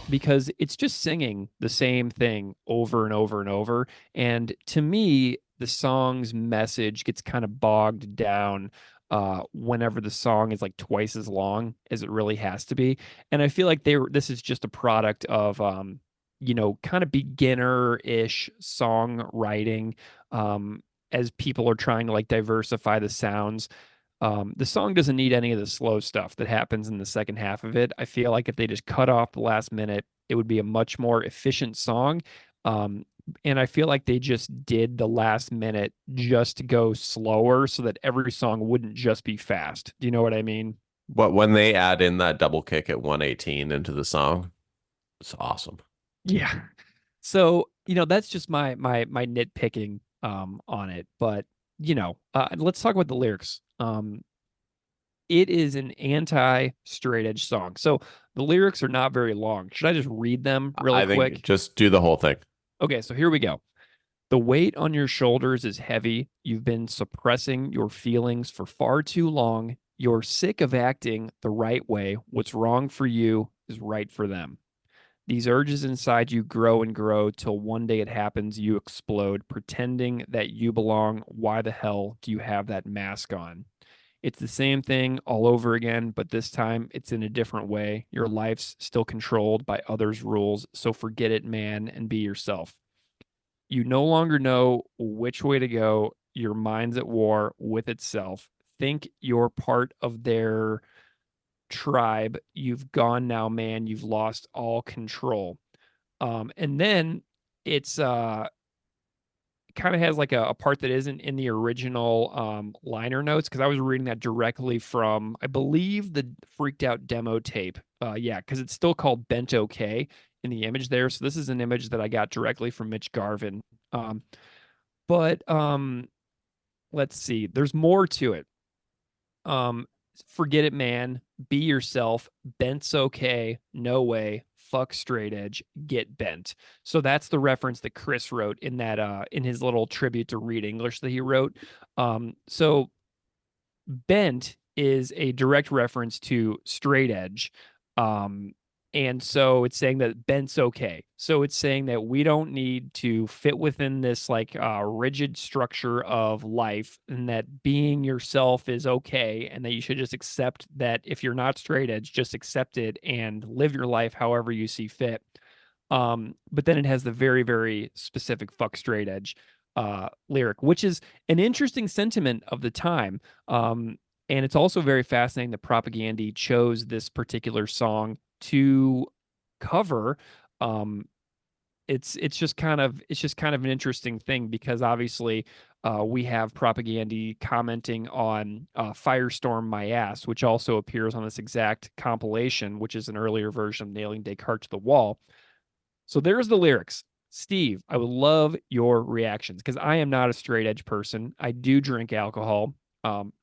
Because it's just singing the same thing over and over and over. And to me, the song's message gets kind of bogged down whenever the song is like twice as long as it really has to be. And I feel like this is just a product of kind of beginner-ish songwriting, as people are trying to like diversify the sounds. The song doesn't need any of the slow stuff that happens in the second half of it. I feel like if they just cut off the last minute, it would be a much more efficient song. And I feel like they just did the last minute just to go slower so that every song wouldn't just be fast. Do you know what I mean? But when they add in that double kick at 118 into the song, it's awesome. Yeah. So, that's just my nitpicking on it. But, let's talk about the lyrics. It is an anti-straight edge song. So the lyrics are not very long. Should I just read them really I think quick? just do the whole thing. Okay, so here we go. The weight on your shoulders is heavy. You've been suppressing your feelings for far too long. You're sick of acting the right way. What's wrong for you is right for them. These urges inside you grow and grow till one day it happens, you explode, pretending that you belong. Why the hell do you have that mask on? It's the same thing all over again, but this time it's in a different way. Your life's still controlled by others' rules, so forget it, man, and be yourself. You no longer know which way to go. Your mind's at war with itself. Think you're part of their tribe. You've gone now, man. You've lost all control. And then it's kind of has like a part that isn't in the original liner notes because I was reading that directly from, I believe, the Freaked Out demo tape. Yeah, because it's still called Bent OK in the image there. So this is an image that I got directly from Mitch Garvin. But let's see, there's more to it. Um, Forget it, man. Be yourself. Bent's okay. No way. Fuck straight edge. Get bent. So that's the reference that Chris wrote in that in his little tribute to Read English that he wrote. So bent is a direct reference to straight edge. Um, and so it's saying that bent's okay. So it's saying that we don't need to fit within this like rigid structure of life, and that being yourself is okay, and that you should just accept that if you're not straight edge, just accept it and live your life however you see fit. But then it has the very, very specific fuck straight edge lyric, which is an interesting sentiment of the time. And it's also very fascinating that Propaganda chose this particular song to cover. Um, it's just kind of an interesting thing because obviously we have Propaganda commenting on Firestorm My Ass, which also appears on this exact compilation, which is an earlier version of Nailing Descartes to the Wall. So there's the lyrics. Steve, I would love your reactions because I am not a straight edge person. I do drink alcohol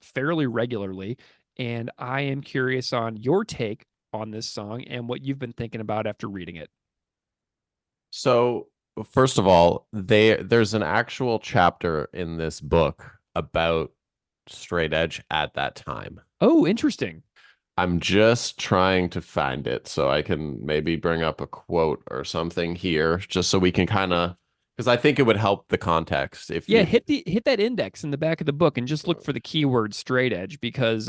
fairly regularly, and I am curious on your take on this song and what you've been thinking about after reading it. So, first of all, there's an actual chapter in this book about straight edge at that time. Oh, interesting. I'm just trying to find it so I can maybe bring up a quote or something here, just so we can kind of, because I think it would help the context if Yeah, you. hit that index in the back of the book and just look for the keyword straight edge because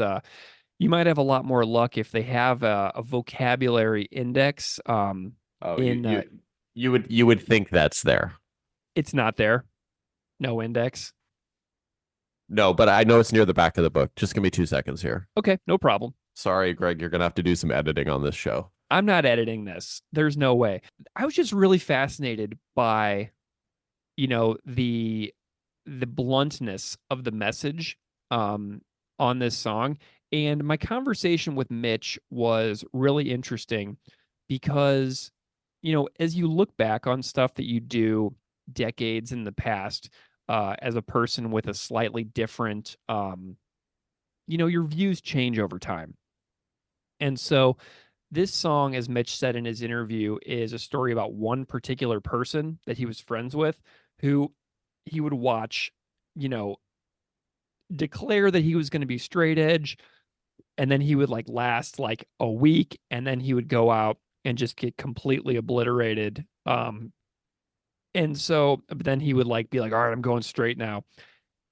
you might have a lot more luck if they have a vocabulary index. Oh, In you would think that's there. It's not there. No index. No, but I know it's near the back of the book. Just give me 2 seconds here. Okay, no problem. Sorry, Greg, you're gonna have to do some editing on this show. I'm not editing this. There's no way. I was just really fascinated by, the bluntness of the message on this song. And my conversation with Mitch was really interesting because, as you look back on stuff that you do decades in the past, as a person with a slightly different, your views change over time. And so this song, as Mitch said in his interview, is a story about one particular person that he was friends with who he would watch, you know, declare that he was going to be straight edge. And then he would like last like a week and then he would go out and just get completely obliterated. And so but then he would like be like, all right, I'm going straight now.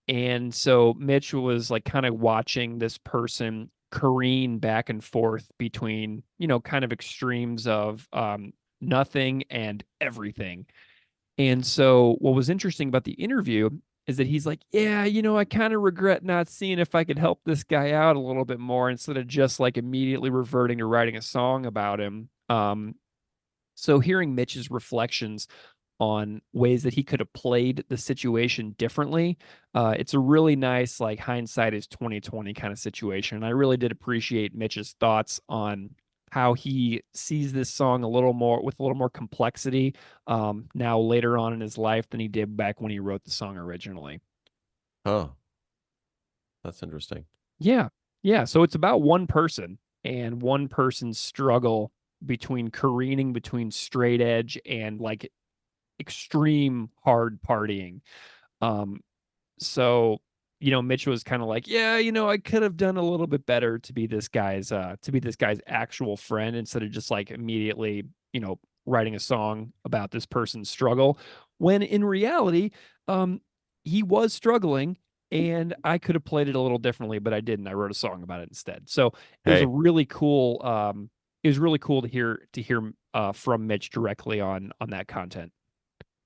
And so Mitch was like kind of watching this person careen back and forth between, kind of extremes of nothing and everything. And so what was interesting about the interview is that he's like, yeah, I kind of regret not seeing if I could help this guy out a little bit more instead of just like immediately reverting to writing a song about him. So hearing Mitch's reflections on ways that he could have played the situation differently. It's a really nice, like, hindsight is 2020 kind of situation. And I really did appreciate Mitch's thoughts on how he sees this song a little more with a little more complexity now later on in his life than he did back when he wrote the song originally. Oh, that's interesting. Yeah. Yeah. So it's about one person and one person's struggle between careening between straight edge and like extreme hard partying. Um, so Mitch was kind of like, yeah, I could have done a little bit better to be this guy's actual friend instead of just like immediately, writing a song about this person's struggle. When in reality, he was struggling and I could have played it a little differently, but I didn't. I wrote a song about it instead. So it was a Hey, really cool it was really cool to hear from Mitch directly on that content.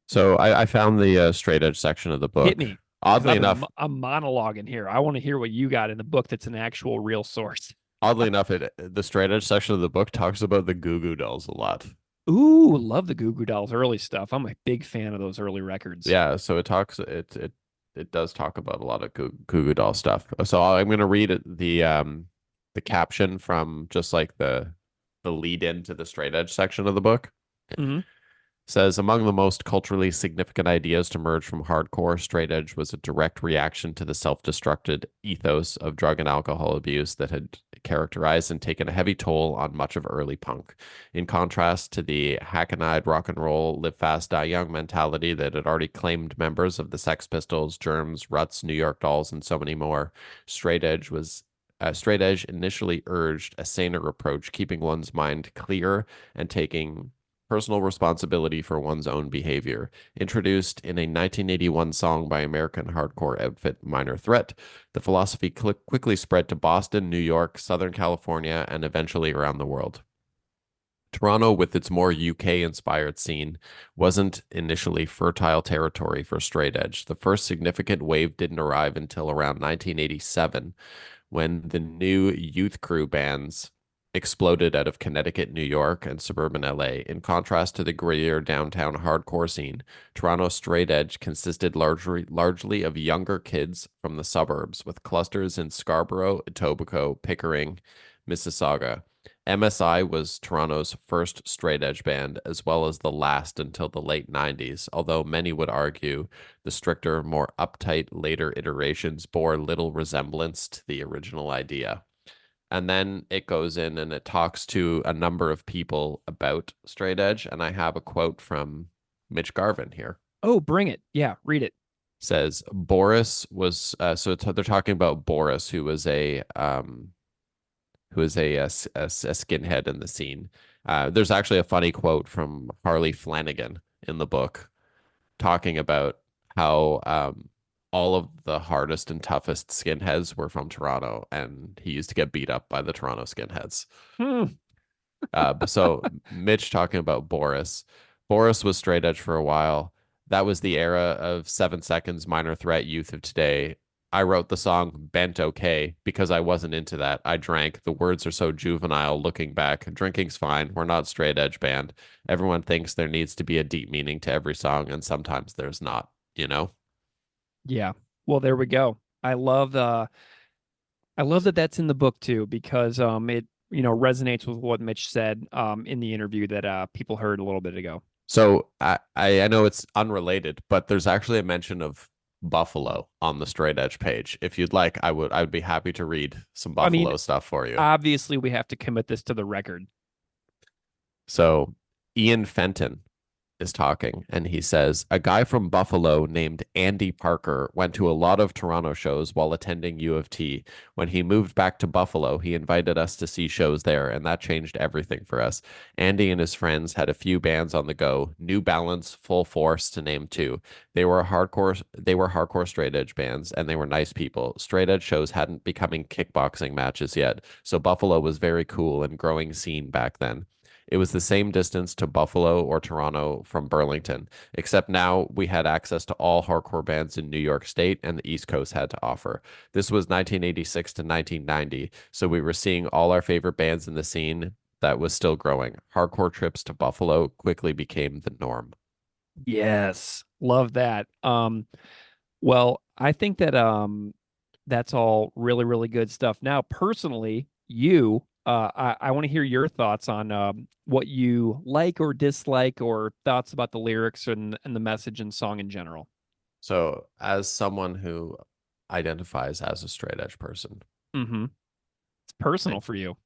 so I found the straight edge section of the Hit book. me because Oddly enough, I'm monologuing here. I want to hear what you got in the book that's an actual real source. oddly enough, the straight edge section of the book talks about the Goo Goo Dolls a lot. Ooh, love the Goo Goo Dolls early stuff. I'm a big fan of those early records. Yeah, so it does talk about a lot of Goo Goo Doll stuff. So I'm gonna read the caption from just like the lead into the straight edge section of the book. Hmm. Says among the most culturally significant ideas to emerge from hardcore, straight edge was a direct reaction to the self-destructed ethos of drug and alcohol abuse that had characterized and taken a heavy toll on much of early punk. In contrast to the hackneyed rock and roll, live fast, die young mentality that had already claimed members of the Sex Pistols, Germs, Ruts, New York Dolls, and so many more, straight edge initially urged a saner approach, keeping one's mind clear and taking personal responsibility for one's own behavior. Introduced in a 1981 song by American hardcore outfit Minor Threat, the philosophy quickly spread to Boston, New York, Southern California, and eventually around the world. Toronto, with its more UK-inspired scene, wasn't initially fertile territory for straight edge. The first significant wave didn't arrive until around 1987, when the new youth crew bands exploded out of Connecticut, New York, and suburban LA. In contrast to the grittier downtown hardcore scene, Toronto straight edge consisted largely of younger kids from the suburbs, with clusters in Scarborough, Etobicoke, Pickering, Mississauga. MSI was Toronto's first straight edge band, as well as the last until the late 90s, although many would argue the stricter, more uptight later iterations bore little resemblance to the original idea. And then it goes in and it talks to a number of people about straight edge. And I have a quote from Mitch Garvin here. Oh, bring it. Yeah, read it. Says Boris was they're talking about Boris, who is a skinhead in the scene. There's actually a funny quote from Harley Flanagan in the book talking about how all of the hardest and toughest skinheads were from Toronto, and he used to get beat up by the Toronto skinheads. Hmm. So Mitch talking about Boris. Boris was straight edge for a while. That was the era of 7 Seconds, Minor Threat, Youth of Today. I wrote the song Bent Okay because I wasn't into that. I drank. The words are so juvenile looking back. Drinking's fine. We're not straight edge band. Everyone thinks there needs to be a deep meaning to every song, and sometimes there's not, you know? Yeah. Well, there we go. I love that that's in the book too because it resonates with what Mitch said in the interview that people heard a little bit ago. So I know it's unrelated, but there's actually a mention of Buffalo on the straight edge page. If you'd like, I would be happy to read some I mean, Buffalo stuff for you. obviously we have to commit this to the record. So Ian Fenton is talking and he says a guy from Buffalo named Andy Parker went to a lot of Toronto shows while attending U of T. When he moved back to Buffalo, he invited us to see shows there, and that changed everything for us. Andy and his friends had a few bands on the go, New Balance, Full Force to name two. They were hardcore straight edge bands, and they were nice people. Straight edge shows hadn't becoming kickboxing matches yet, so Buffalo was very cool and growing scene back then. It was the same distance to Buffalo or Toronto from Burlington, except now we had access to all hardcore bands in New York State and the East Coast had to offer. This was 1986 to 1990, so we were seeing all our favorite bands in the scene that was still growing. Hardcore trips to Buffalo quickly became the norm. Yes, love that. Well, I think that that's all really, really good stuff. Now, personally, I want to hear your thoughts on what you like or dislike, or thoughts about the lyrics and the message and song in general. So, as someone who identifies as a straight edge person, Mm-hmm. It's personal I, for you.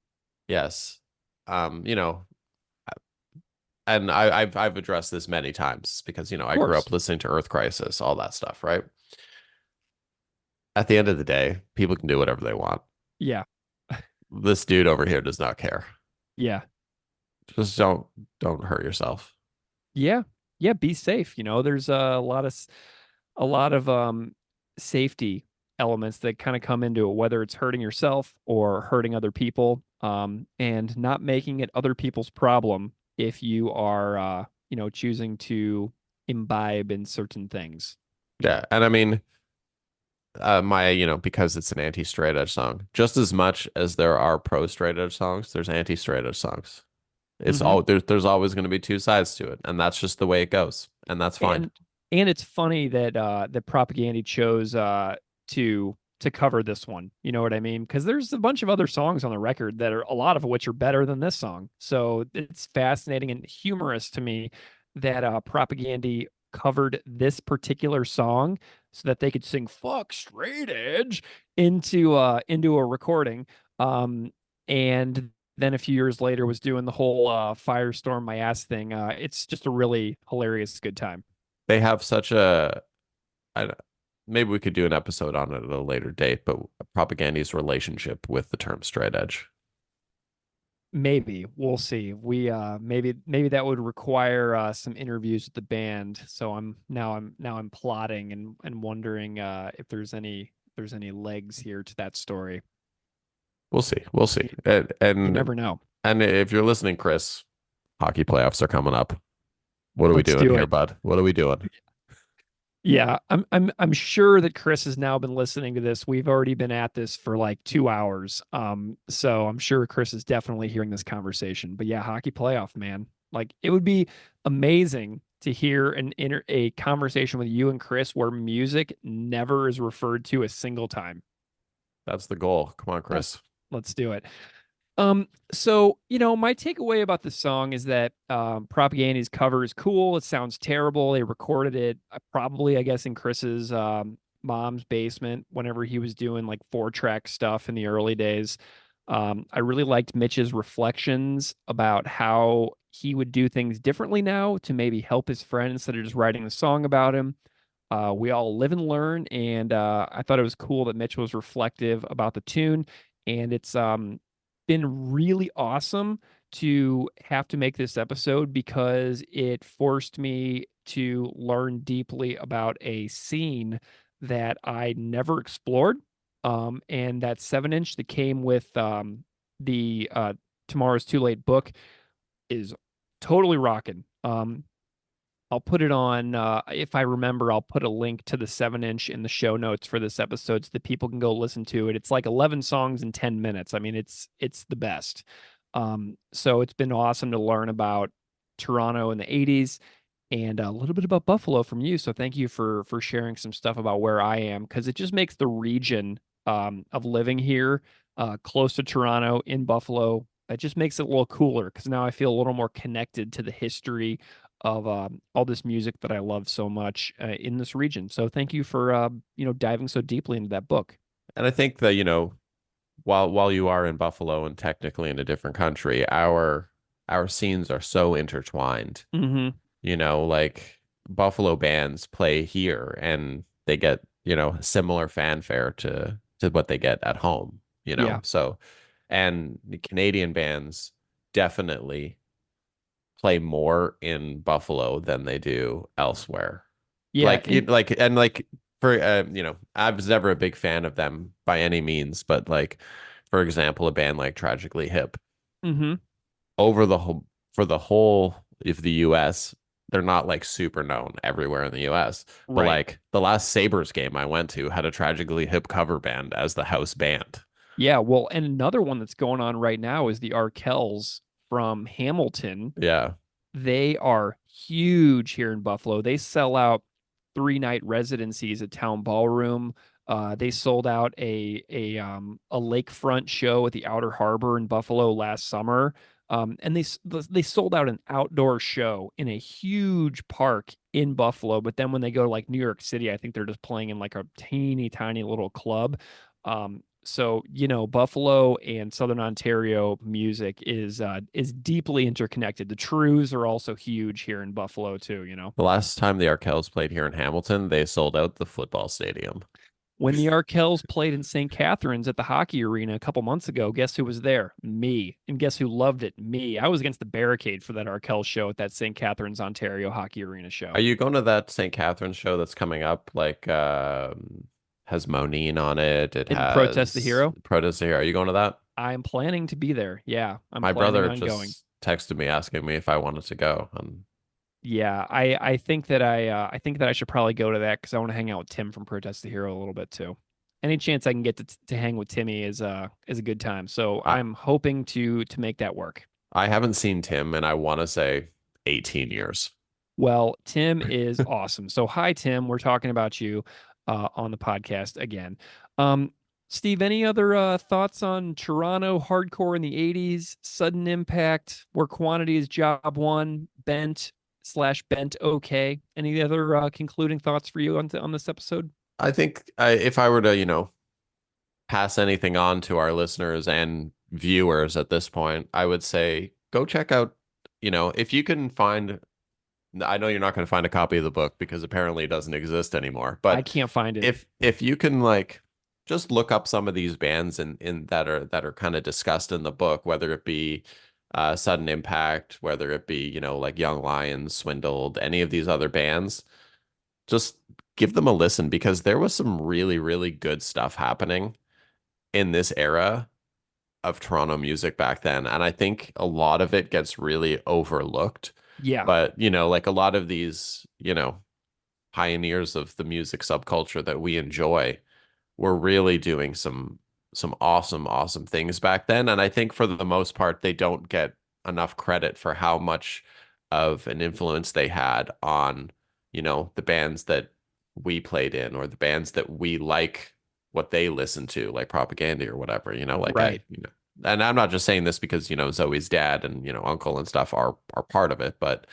yes, you know, and I've addressed this many times because Of I grew course. up listening to Earth Crisis, all that stuff, right? At the end of the day, people can do whatever they want. Yeah. This dude over here does not care. Yeah. Just don't hurt yourself. Yeah. Yeah. Be safe. There's a lot of safety elements that kind of come into it, whether it's hurting yourself or hurting other people, and not making it other people's problem if you are, choosing to imbibe in certain things. Yeah, and I mean, my because it's an anti-straight edge song, just as much as there are pro straight edge songs, there's anti-straight edge songs. It's Hmm. all there's always going to be two sides to it, and that's just the way it goes, and that's fine. And and it's funny that that Propaganda chose to cover this one. You know what I mean? Because there's a bunch of other songs on the record that are, a lot of which are better than this song. So it's fascinating and humorous to me that Propaganda covered this particular song so that they could sing "fuck straight edge" into a recording. And then a few years later was doing the whole "Firestorm My Ass" thing. It's just a really hilarious good time. They have such a I, maybe we could do an episode on it at a later date, but Propaganda's relationship with the term straight edge. Maybe we'll see. We maybe that would require some interviews with the band. So I'm plotting and wondering if there's any legs here to that story. We'll see. We'll see. You, And you and never know. and if you're listening, Chris, hockey playoffs are coming up. What are we Let's doing do here, it. bud? What are we doing? Yeah, I'm sure that Chris has now been listening to this. We've already been at this for like 2 hours. So I'm sure Chris is definitely hearing this conversation. But yeah, hockey playoff, man. Like it would be amazing to hear a conversation with you and Chris where music never is referred to a single time. That's the goal. Come on, Let, Chris. let's do it. So my takeaway about the song is that Propaganda's cover is cool. It sounds terrible. They recorded it probably, I guess, in Chris's mom's basement whenever he was doing like 4-track stuff in the early days. I really liked Mitch's reflections about how he would do things differently now to maybe help his friend instead of just writing the song about him. We all live and learn, and I thought it was cool that Mitch was reflective about the tune, and it's been really awesome to have to make this episode because it forced me to learn deeply about a scene that I never explored. And that 7-inch that came with the Tomorrow's Too Late book is totally rocking. I'll put it on, if I remember, I'll put a link to the 7-inch in the show notes for this episode so that people can go listen to it. It's like 11 songs in 10 minutes. I mean, it's the best. So it's been awesome to learn about Toronto in the 80s and a little bit about Buffalo from you. So thank you for sharing some stuff about where I am, because it just makes the region of living here close to Toronto in Buffalo. It just makes it a little cooler because now I feel a little more connected to the history of all this music that I love so much in this region. So thank you for diving so deeply into that book. And I think that, while you are in Buffalo and technically in a different country, our scenes are so intertwined. Hmm. Like Buffalo bands play here and they get, similar fanfare to what they get at home. Yeah, So, and the Canadian bands definitely play more in Buffalo than they do elsewhere. yeah, Like, for I was never a big fan of them by any means, but like, for example, a band like Tragically Hip, hmm over the whole for the whole of the US, they're not like super known everywhere in the US. But right. like the last Sabres game I went to had a Tragically Hip cover band as the house band. Yeah, well, and another one that's going on right now is the Arkells from Hamilton. Yeah. They are huge here in Buffalo. They sell out 3-night residencies at Town Ballroom. They sold out a lakefront show at the Outer Harbor in Buffalo last summer. And they sold out an outdoor show in a huge park in Buffalo. But then when they go to like New York City, I think they're just playing in like a teeny tiny little club. So Buffalo and Southern Ontario music is deeply interconnected. The Trews are also huge here in Buffalo too. The last time the Arkells played here in Hamilton, they sold out the football stadium. When the Arkells played in St. Catharines at the hockey arena a couple months ago, guess who was there? Me. And guess who loved it? Me. I was against the barricade for that Arkells show at that St. Catharines, Ontario hockey arena show. Are you going to that St. Catharines show that's coming up? Like, has Monine on it. It In has Protest the Hero? Protest the Hero. Are you going to that? I'm planning to be there. Yeah, I'm My planning brother on just going. texted me asking me if I wanted to go. Yeah, I think that I think that I should probably go to that because I want to hang out with Tim from Protest the Hero a little bit too. Any chance I can get to hang with Timmy is a good time. So I, I'm hoping to make that work. I haven't seen Tim in I want to say 18 years. Well, Tim is awesome. So hi Tim, we're talking about you on the podcast again. Steve, any other thoughts on Toronto hardcore in the 80s, sudden impact, where quantity is job one, bent/bent okay? Any other concluding thoughts for you on this episode? I think if I were to, pass anything on to our listeners and viewers at this point, I would say go check out, if you can find, I know you're not going to find a copy of the book because apparently it doesn't exist anymore, I but can't find it. if you can like just look up some of these bands in that are kind of discussed in the book, whether it be Sudden Impact, whether it be, like Young Lions, Swindled, any of these other bands, just give them a listen because there was some really, really good stuff happening in this era of Toronto music back then. And I think a lot of it gets really overlooked. Yeah. But, like a lot of these, pioneers of the music subculture that we enjoy were really doing some awesome things back then. And I think for the most part, they don't get enough credit for how much of an influence they had on, the bands that we played in or the bands that we like what they listen to, like Propaganda or whatever, like Right. and I'm not just saying this because, Zoe's dad and, uncle and stuff are part of it, but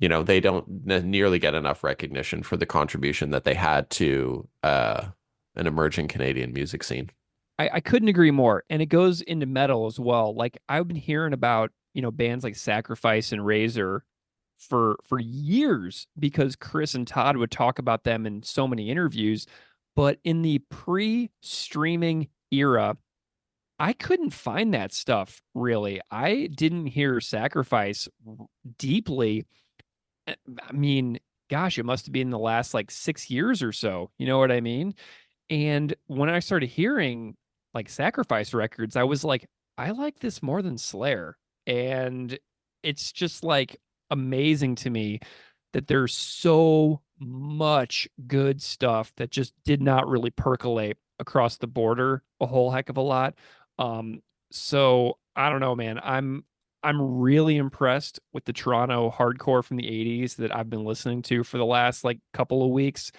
they don't nearly get enough recognition for the contribution that they had to an emerging Canadian music scene. I couldn't agree more. And it goes into metal as well. Like I've been hearing about, bands like Sacrifice and Razor for years because Chris and Todd would talk about them in so many interviews. But in the pre-streaming era, I couldn't find that stuff really. I didn't hear Sacrifice deeply. I mean, gosh, it must have been the last like 6 years or so. You know what I mean? And when I started hearing like Sacrifice records, I was like, I like this more than Slayer. And it's just like amazing to me that there's so much good stuff that just did not really percolate across the border a whole heck of a lot. Um, so I don't know, man. I'm really impressed with the Toronto hardcore from the 80s that I've been listening to for the last like couple of weeks.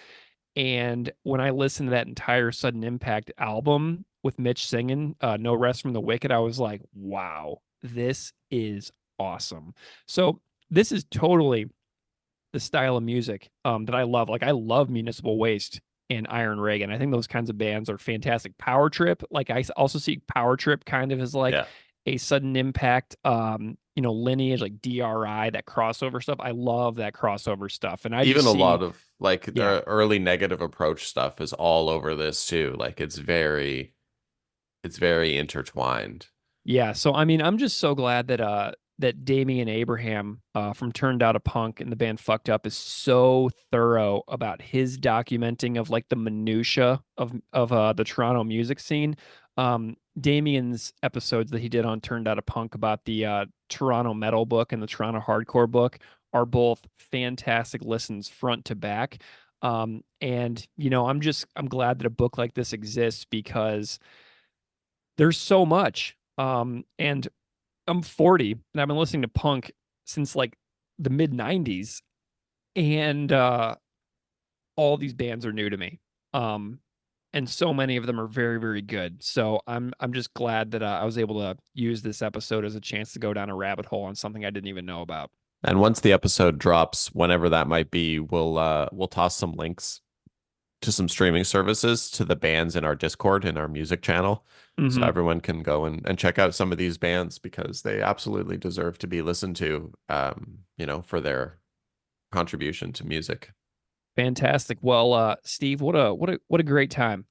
And when I listened to that entire Sudden Impact album with Mitch singing No Rest from the Wicked, I was like, wow, this is awesome. So this is totally the style of music that I love. Like I love Municipal Waste and Iron Reagan. I think those kinds of bands are fantastic. Power Trip, like I also see Power Trip kind of as like Yeah. a Sudden Impact lineage, like DRI, that crossover stuff. I love that crossover stuff. And I Even just a see, lot of like yeah. the early Negative Approach stuff is all over this too. Like it's very intertwined. Yeah, so I mean, I'm just so glad that Damian Abraham from Turned Out a Punk and the band Fucked Up is so thorough about his documenting of like the minutia of the Toronto music scene. Damian's episodes that he did on Turned Out a Punk about the Toronto metal book and the Toronto hardcore book are both fantastic listens front to back. And I'm glad that a book like this exists because there's so much. And I'm 40 and I've been listening to punk since like the mid 90s, and all these bands are new to me. And so many of them are very, very good. So I'm just glad that I was able to use this episode as a chance to go down a rabbit hole on something I didn't even know about. And once the episode drops, whenever that might be, we'll toss some links to some streaming services to the bands in our Discord, in our music channel. So Mhm. everyone can go and check out some of these bands because they absolutely deserve to be listened to, for their contribution to music. Fantastic. Well, Steve, what a great time.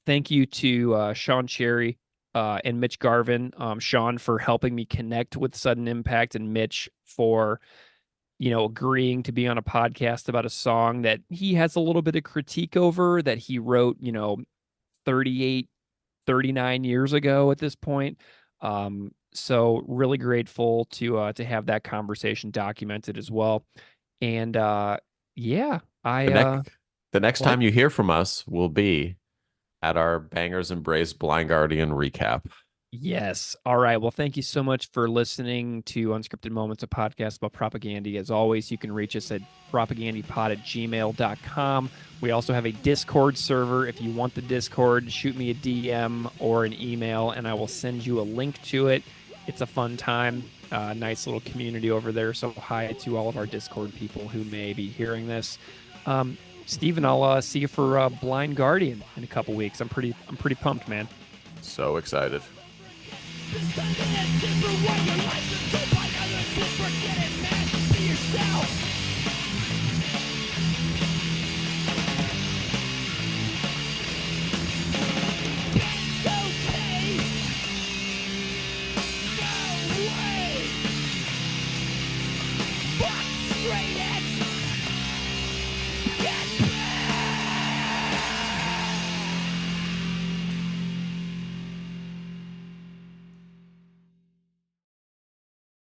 Thank you to Sean Cherry and Mitch Garvin. Sean for helping me connect with Sudden Impact, and Mitch for agreeing to be on a podcast about a song that he has a little bit of critique over, that he wrote 38, 39 years ago at this point. So really grateful to have that conversation documented as well. And yeah, The next the next what? time you hear from us will be at our Bangers Embrace Blind Guardian recap. Yes. All right. Well, thank you so much for listening to Unscripted Moments, a podcast about propaganda. As always, you can reach us at propagandapod@gmail.com. We also have a Discord server. If you want the Discord, shoot me a DM or an email, and I will send you a link to it. It's a fun time. Nice little community over there. So hi to all of our Discord people who may be hearing this. Steven, I'll see you for Blind Guardian in a couple weeks. I'm pretty pumped, man. So excited. Spend it for what your life